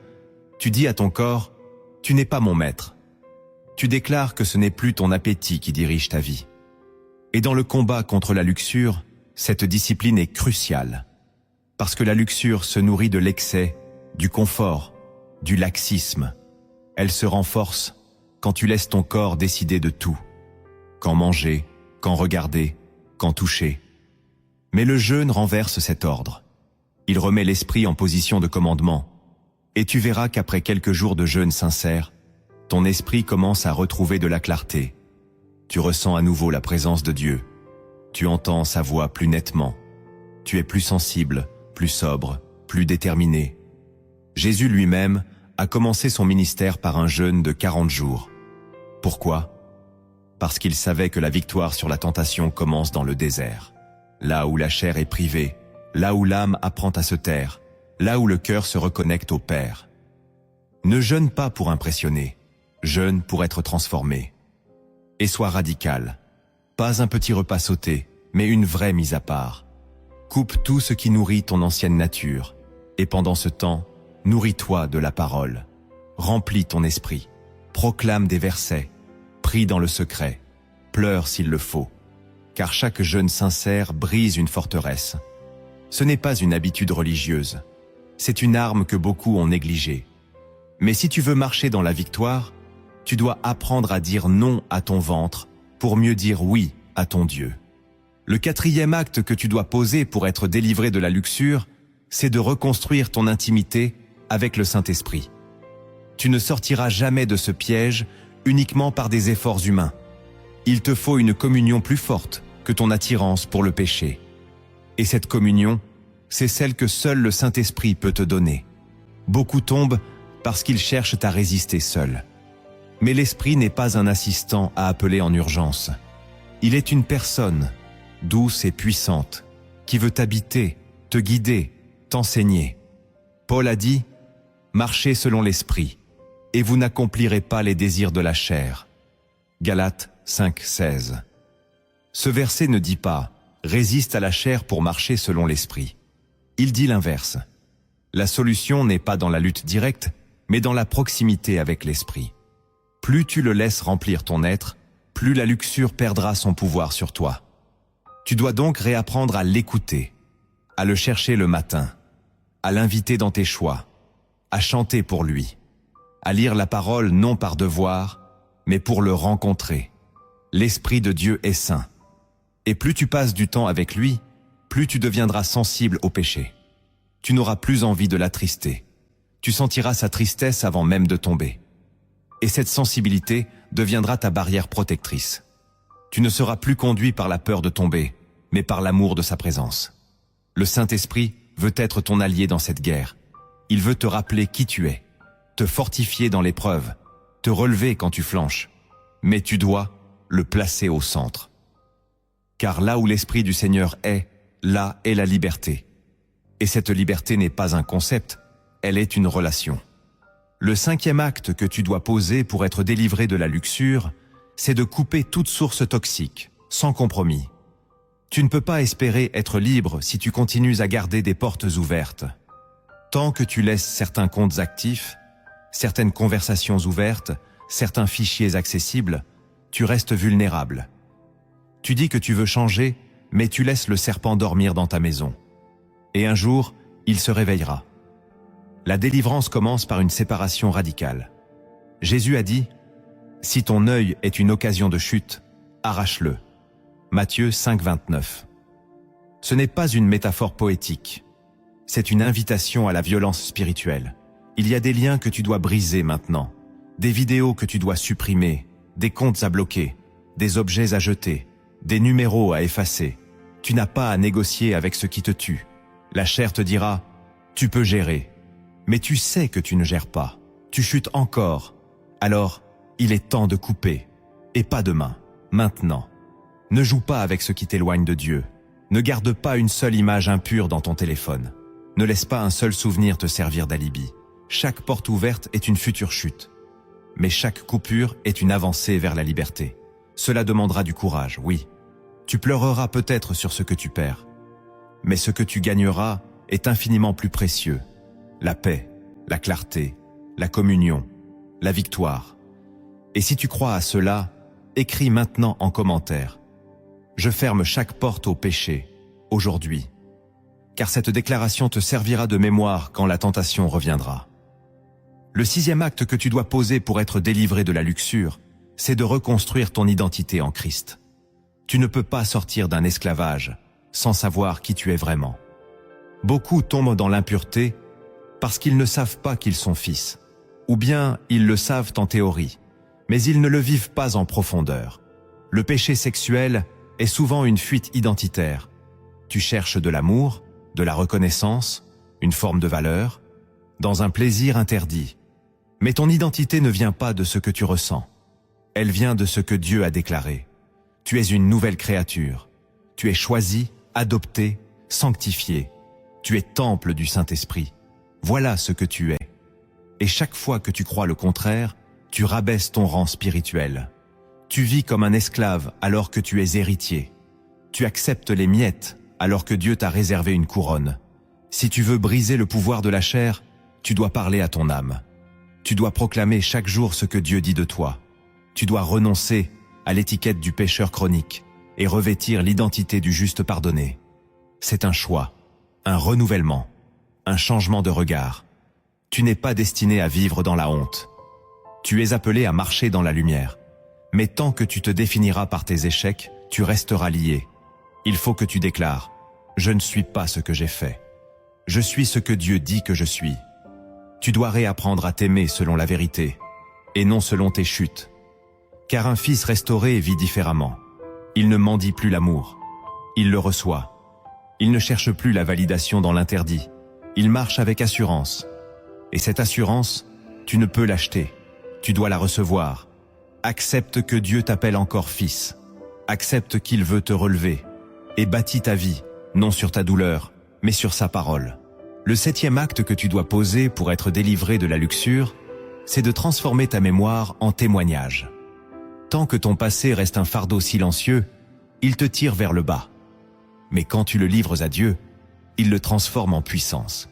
tu dis à ton corps « Tu n'es pas mon maître ». Tu déclares que ce n'est plus ton appétit qui dirige ta vie. Et dans le combat contre la luxure, cette discipline est cruciale. Parce que la luxure se nourrit de l'excès, du confort, du laxisme. Elle se renforce quand tu laisses ton corps décider de tout. Quand manger, quand regarder, quand toucher. Mais le jeûne renverse cet ordre. Il remet l'esprit en position de commandement. Et tu verras qu'après quelques jours de jeûne sincère, ton esprit commence à retrouver de la clarté. Tu ressens à nouveau la présence de Dieu. Tu entends sa voix plus nettement. Tu es plus sensible, plus sobre, plus déterminé. Jésus lui-même a commencé son ministère par un jeûne de 40 jours. Pourquoi? Parce qu'il savait que la victoire sur la tentation commence dans le désert. Là où la chair est privée, là où l'âme apprend à se taire, là où le cœur se reconnecte au Père. Ne jeûne pas pour impressionner, jeûne pour être transformé. Et sois radical. Pas un petit repas sauté, mais une vraie mise à part. Coupe tout ce qui nourrit ton ancienne nature, et pendant ce temps, nourris-toi de la parole. Remplis ton esprit, proclame des versets, prie dans le secret, pleure s'il le faut, car chaque jeûne sincère brise une forteresse. Ce n'est pas une habitude religieuse, c'est une arme que beaucoup ont négligée. Mais si tu veux marcher dans la victoire, tu dois apprendre à dire non à ton ventre pour mieux dire oui à ton Dieu. Le quatrième acte que tu dois poser pour être délivré de la luxure, c'est de reconstruire ton intimité avec le Saint-Esprit. Tu ne sortiras jamais de ce piège uniquement par des efforts humains. Il te faut une communion plus forte que ton attirance pour le péché. Et cette communion, c'est celle que seul le Saint-Esprit peut te donner. Beaucoup tombent parce qu'ils cherchent à résister seuls. Mais l'Esprit n'est pas un assistant à appeler en urgence. Il est une personne, douce et puissante, qui veut t'habiter, te guider, t'enseigner. Paul a dit « Marchez selon l'Esprit, et vous n'accomplirez pas les désirs de la chair. » Galates 5,16. Ce verset ne dit pas « Résiste à la chair pour marcher selon l'Esprit ». Il dit l'inverse. La solution n'est pas dans la lutte directe, mais dans la proximité avec l'Esprit. Plus tu le laisses remplir ton être, plus la luxure perdra son pouvoir sur toi. Tu dois donc réapprendre à l'écouter, à le chercher le matin, à l'inviter dans tes choix, à chanter pour lui, à lire la parole non par devoir, mais pour le rencontrer. L'Esprit de Dieu est saint. Et plus tu passes du temps avec lui, plus tu deviendras sensible au péché. Tu n'auras plus envie de l'attrister. Tu sentiras sa tristesse avant même de tomber. Et cette sensibilité deviendra ta barrière protectrice. Tu ne seras plus conduit par la peur de tomber, mais par l'amour de sa présence. Le Saint-Esprit veut être ton allié dans cette guerre. Il veut te rappeler qui tu es, te fortifier dans l'épreuve, te relever quand tu flanches. Mais tu dois le placer au centre. Car là où l'Esprit du Seigneur est, là est la liberté. Et cette liberté n'est pas un concept, elle est une relation. Le 5e acte que tu dois poser pour être délivré de la luxure, c'est de couper toute source toxique, sans compromis. Tu ne peux pas espérer être libre si tu continues à garder des portes ouvertes. Tant que tu laisses certains comptes actifs, certaines conversations ouvertes, certains fichiers accessibles, tu restes vulnérable. Tu dis que tu veux changer, mais tu laisses le serpent dormir dans ta maison. Et un jour, il se réveillera. La délivrance commence par une séparation radicale. Jésus a dit « Si ton œil est une occasion de chute, arrache-le » Matthieu 5, 29. Ce n'est pas une métaphore poétique. C'est une invitation à la violence spirituelle. Il y a des liens que tu dois briser maintenant, des vidéos que tu dois supprimer, des comptes à bloquer, des objets à jeter, des numéros à effacer. Tu n'as pas à négocier avec ce qui te tue. La chair te dira « Tu peux gérer ». Mais tu sais que tu ne gères pas. Tu chutes encore. Alors, il est temps de couper. Et pas demain, maintenant. Ne joue pas avec ce qui t'éloigne de Dieu. Ne garde pas une seule image impure dans ton téléphone. Ne laisse pas un seul souvenir te servir d'alibi. Chaque porte ouverte est une future chute. Mais chaque coupure est une avancée vers la liberté. Cela demandera du courage, oui. Tu pleureras peut-être sur ce que tu perds. Mais ce que tu gagneras est infiniment plus précieux. La paix, la clarté, la communion, la victoire. Et si tu crois à cela, écris maintenant en commentaire. Je ferme chaque porte au péché, aujourd'hui. Car cette déclaration te servira de mémoire quand la tentation reviendra. Le 6e acte que tu dois poser pour être délivré de la luxure, c'est de reconstruire ton identité en Christ. Tu ne peux pas sortir d'un esclavage sans savoir qui tu es vraiment. Beaucoup tombent dans l'impureté parce qu'ils ne savent pas qu'ils sont fils, ou bien ils le savent en théorie, mais ils ne le vivent pas en profondeur. Le péché sexuel est souvent une fuite identitaire. Tu cherches de l'amour, de la reconnaissance, une forme de valeur, dans un plaisir interdit. Mais ton identité ne vient pas de ce que tu ressens. Elle vient de ce que Dieu a déclaré. Tu es une nouvelle créature. Tu es choisi, adopté, sanctifié. Tu es temple du Saint-Esprit. Voilà ce que tu es. Et chaque fois que tu crois le contraire, tu rabaisses ton rang spirituel. Tu vis comme un esclave alors que tu es héritier. Tu acceptes les miettes alors que Dieu t'a réservé une couronne. Si tu veux briser le pouvoir de la chair, tu dois parler à ton âme. Tu dois proclamer chaque jour ce que Dieu dit de toi. Tu dois renoncer à l'étiquette du pécheur chronique et revêtir l'identité du juste pardonné. C'est un choix, un renouvellement, un changement de regard. Tu n'es pas destiné à vivre dans la honte. Tu es appelé à marcher dans la lumière. Mais tant que tu te définiras par tes échecs, tu resteras lié. Il faut que tu déclares « Je ne suis pas ce que j'ai fait. Je suis ce que Dieu dit que je suis. » Tu dois réapprendre à t'aimer selon la vérité, et non selon tes chutes. Car un fils restauré vit différemment. Il ne mendie plus l'amour. Il le reçoit. Il ne cherche plus la validation dans l'interdit. Il marche avec assurance. Et cette assurance, tu ne peux l'acheter. Tu dois la recevoir. Accepte que Dieu t'appelle encore fils. Accepte qu'il veut te relever. Et bâtis ta vie, non sur ta douleur, mais sur sa parole. Le 7e acte que tu dois poser pour être délivré de la luxure, c'est de transformer ta mémoire en témoignage. Tant que ton passé reste un fardeau silencieux, il te tire vers le bas. Mais quand tu le livres à Dieu, il le transforme en puissance.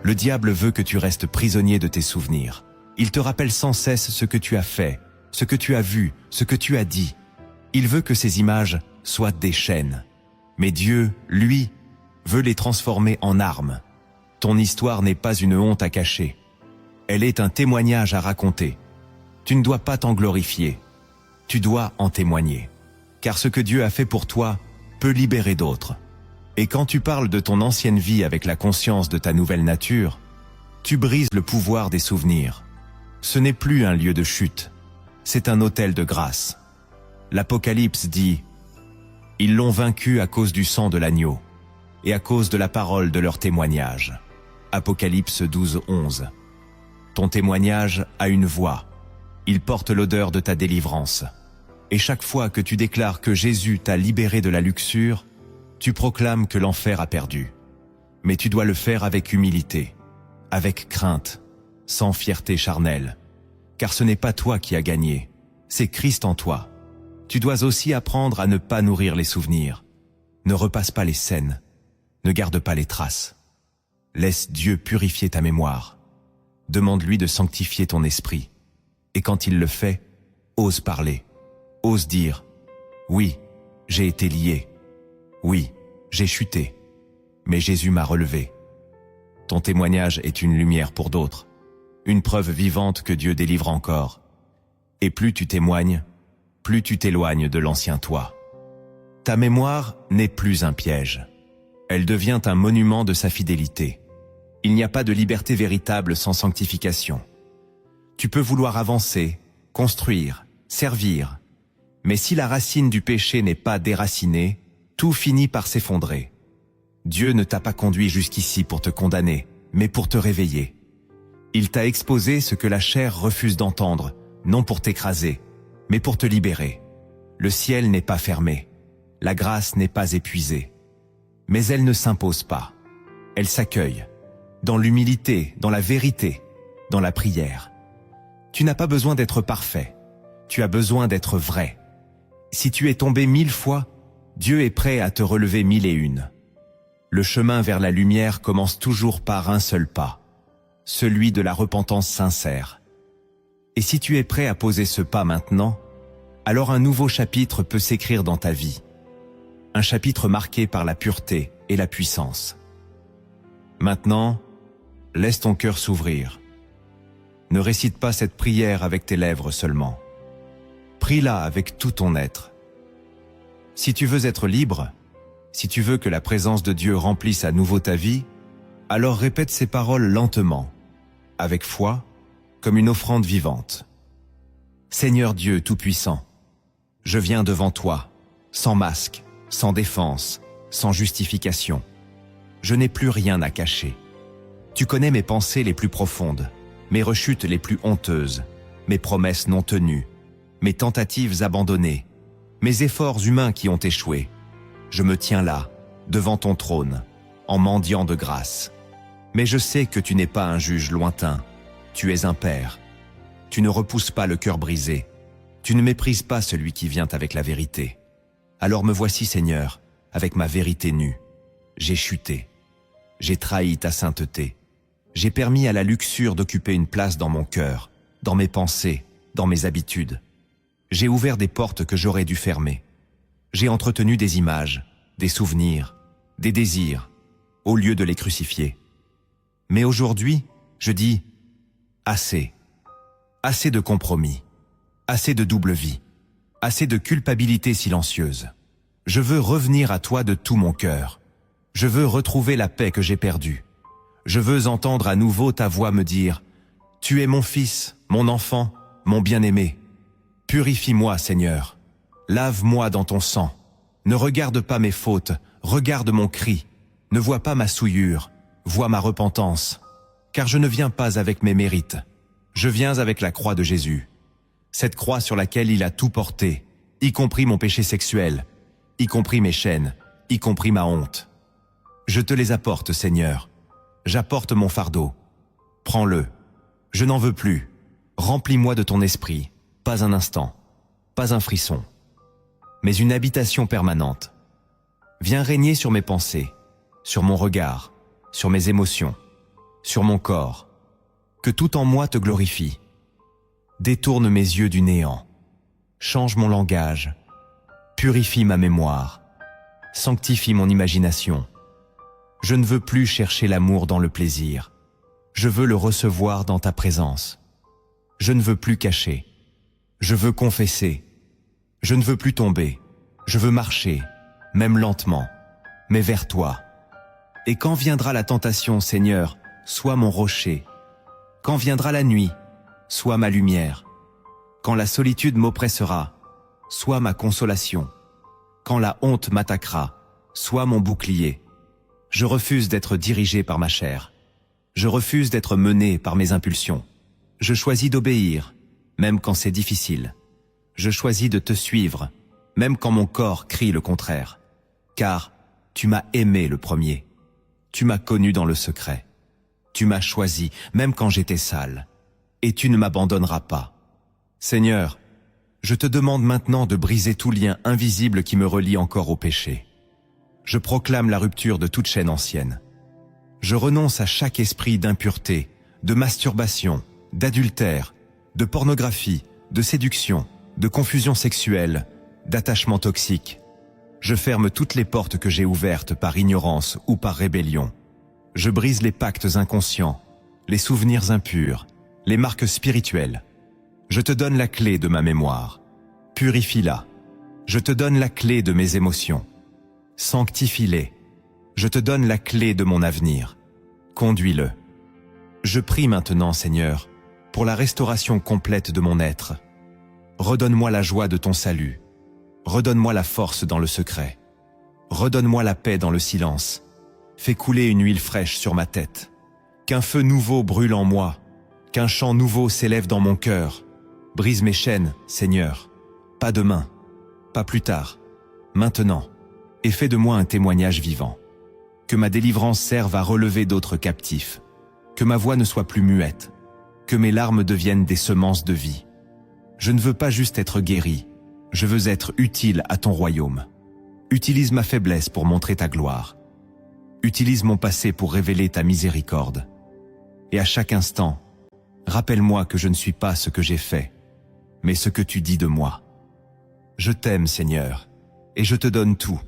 Le diable veut que tu restes prisonnier de tes souvenirs. Il te rappelle sans cesse ce que tu as fait, ce que tu as vu, ce que tu as dit. Il veut que ces images soient des chaînes. Mais Dieu, lui, veut les transformer en armes. Ton histoire n'est pas une honte à cacher. Elle est un témoignage à raconter. Tu ne dois pas t'en glorifier. Tu dois en témoigner. car ce que Dieu a fait pour toi peut libérer d'autres. Et quand tu parles de ton ancienne vie avec la conscience de ta nouvelle nature, tu brises le pouvoir des souvenirs. Ce n'est plus un lieu de chute, c'est un autel de grâce. L'Apocalypse dit « Ils l'ont vaincu à cause du sang de l'agneau et à cause de la parole de leur témoignage. » Apocalypse 12, 11. Ton témoignage a une voix. Il porte l'odeur de ta délivrance. Et chaque fois que tu déclares que Jésus t'a libéré de la luxure, tu proclames que l'enfer a perdu. Mais tu dois le faire avec humilité, avec crainte, sans fierté charnelle. Car ce n'est pas toi qui as gagné, c'est Christ en toi. Tu dois aussi apprendre à ne pas nourrir les souvenirs. Ne repasse pas les scènes, ne garde pas les traces. Laisse Dieu purifier ta mémoire. Demande-lui de sanctifier ton esprit. Et quand il le fait, ose parler. Ose dire « Oui, j'ai été lié. Oui, j'ai chuté. Mais Jésus m'a relevé. » Ton témoignage est une lumière pour d'autres, une preuve vivante que Dieu délivre encore. Et plus tu témoignes, plus tu t'éloignes de l'ancien toi. Ta mémoire n'est plus un piège. Elle devient un monument de sa fidélité. Il n'y a pas de liberté véritable sans sanctification. Tu peux vouloir avancer, construire, servir, mais si la racine du péché n'est pas déracinée, tout finit par s'effondrer. Dieu ne t'a pas conduit jusqu'ici pour te condamner, mais pour te réveiller. Il t'a exposé ce que la chair refuse d'entendre, non pour t'écraser, mais pour te libérer. Le ciel n'est pas fermé, la grâce n'est pas épuisée. Mais elle ne s'impose pas, elle s'accueille, dans l'humilité, dans la vérité, dans la prière. Tu n'as pas besoin d'être parfait, tu as besoin d'être vrai. Si tu es tombé 1000 fois, Dieu est prêt à te relever 1001. Le chemin vers la lumière commence toujours par un seul pas, celui de la repentance sincère. Et si tu es prêt à poser ce pas maintenant, alors un nouveau chapitre peut s'écrire dans ta vie. Un chapitre marqué par la pureté et la puissance. Maintenant, laisse ton cœur s'ouvrir. Ne récite pas cette prière avec tes lèvres seulement. Prie-la avec tout ton être. Si tu veux être libre, si tu veux que la présence de Dieu remplisse à nouveau ta vie, alors répète ces paroles lentement, avec foi, comme une offrande vivante. Seigneur Dieu Tout-Puissant, je viens devant toi, sans masque, sans défense, sans justification. Je n'ai plus rien à cacher. Tu connais mes pensées les plus profondes, mes rechutes les plus honteuses, mes promesses non tenues, mes tentatives abandonnées, mes efforts humains qui ont échoué. Je me tiens là, devant ton trône, en mendiant de grâce. Mais je sais que tu n'es pas un juge lointain, tu es un père. Tu ne repousses pas le cœur brisé, tu ne méprises pas celui qui vient avec la vérité. Alors me voici, Seigneur, avec ma vérité nue. J'ai chuté, j'ai trahi ta sainteté, j'ai permis à la luxure d'occuper une place dans mon cœur, dans mes pensées, dans mes habitudes. J'ai ouvert des portes que j'aurais dû fermer. J'ai entretenu des images, des souvenirs, des désirs, au lieu de les crucifier. Mais aujourd'hui, je dis assez. Assez de compromis, assez de double vie, assez de culpabilité silencieuse. Je veux revenir à toi de tout mon cœur. Je veux retrouver la paix que j'ai perdue. Je veux entendre à nouveau ta voix me dire « Tu es mon fils, mon enfant, mon bien-aimé. Purifie-moi, Seigneur. Lave-moi dans ton sang. Ne regarde pas mes fautes, regarde mon cri. Ne vois pas ma souillure, vois ma repentance. Car je ne viens pas avec mes mérites. Je viens avec la croix de Jésus. Cette croix sur laquelle il a tout porté, y compris mon péché sexuel, y compris mes chaînes, y compris ma honte. Je te les apporte, Seigneur. J'apporte mon fardeau. Prends-le. Je n'en veux plus. Remplis-moi de ton esprit. Pas un instant, pas un frisson, mais une habitation permanente. Viens régner sur mes pensées, sur mon regard, sur mes émotions, sur mon corps. Que tout en moi te glorifie. Détourne mes yeux du néant. Change mon langage. Purifie ma mémoire. Sanctifie mon imagination. Je ne veux plus chercher l'amour dans le plaisir. Je veux le recevoir dans ta présence. Je ne veux plus cacher. Je veux confesser. Je ne veux plus tomber. Je veux marcher, même lentement, mais vers toi. Et quand viendra la tentation, Seigneur, sois mon rocher. Quand viendra la nuit, sois ma lumière. Quand la solitude m'oppressera, sois ma consolation. Quand la honte m'attaquera, sois mon bouclier. Je refuse d'être dirigé par ma chair. Je refuse d'être mené par mes impulsions. Je choisis d'obéir, même quand c'est difficile. Je choisis de te suivre, même quand mon corps crie le contraire. Car tu m'as aimé le premier. Tu m'as connu dans le secret. Tu m'as choisi, même quand j'étais sale. Et tu ne m'abandonneras pas. Seigneur, je te demande maintenant de briser tout lien invisible qui me relie encore au péché. Je proclame la rupture de toute chaîne ancienne. Je renonce à chaque esprit d'impureté, de masturbation, d'adultère, de pornographie, de séduction, de confusion sexuelle, d'attachement toxique. Je ferme toutes les portes que j'ai ouvertes par ignorance ou par rébellion. Je brise les pactes inconscients, les souvenirs impurs, les marques spirituelles. Je te donne la clé de ma mémoire. Purifie-la. Je te donne la clé de mes émotions. Sanctifie-les. Je te donne la clé de mon avenir. Conduis-le. Je prie maintenant, Seigneur, pour la restauration complète de mon être. Redonne-moi la joie de ton salut. Redonne-moi la force dans le secret. Redonne-moi la paix dans le silence. Fais couler une huile fraîche sur ma tête. Qu'un feu nouveau brûle en moi. Qu'un chant nouveau s'élève dans mon cœur. Brise mes chaînes, Seigneur. Pas demain, pas plus tard, maintenant. Et fais de moi un témoignage vivant. Que ma délivrance serve à relever d'autres captifs. Que ma voix ne soit plus muette. Que mes larmes deviennent des semences de vie. Je ne veux pas juste être guéri. Je veux être utile à ton royaume. Utilise ma faiblesse pour montrer ta gloire. Utilise mon passé pour révéler ta miséricorde. Et à chaque instant, rappelle-moi que je ne suis pas ce que j'ai fait, mais ce que tu dis de moi. Je t'aime, Seigneur, et je te donne tout,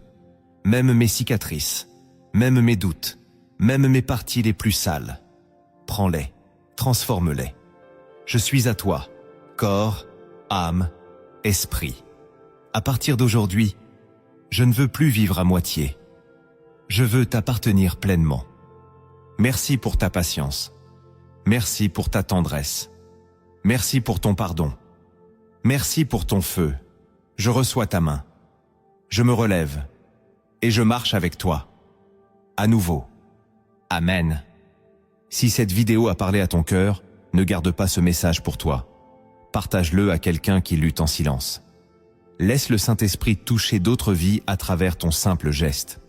même mes cicatrices, même mes doutes, même mes parties les plus sales. Prends-les, transforme-les. Je suis à toi, corps, âme, esprit. À partir d'aujourd'hui, je ne veux plus vivre à moitié. Je veux t'appartenir pleinement. Merci pour ta patience. Merci pour ta tendresse. Merci pour ton pardon. Merci pour ton feu. Je reçois ta main. Je me relève et je marche avec toi. À nouveau. Amen. Si cette vidéo a parlé à ton cœur, ne garde pas ce message pour toi. Partage-le à quelqu'un qui lutte en silence. Laisse le Saint-Esprit toucher d'autres vies à travers ton simple geste.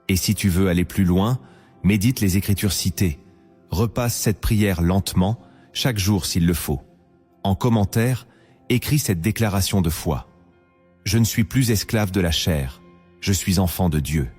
Et si tu veux aller plus loin, médite les Écritures citées. Repasse cette prière lentement, chaque jour s'il le faut. En commentaire, écris cette déclaration de foi. Je ne suis plus esclave de la chair, je suis enfant de Dieu.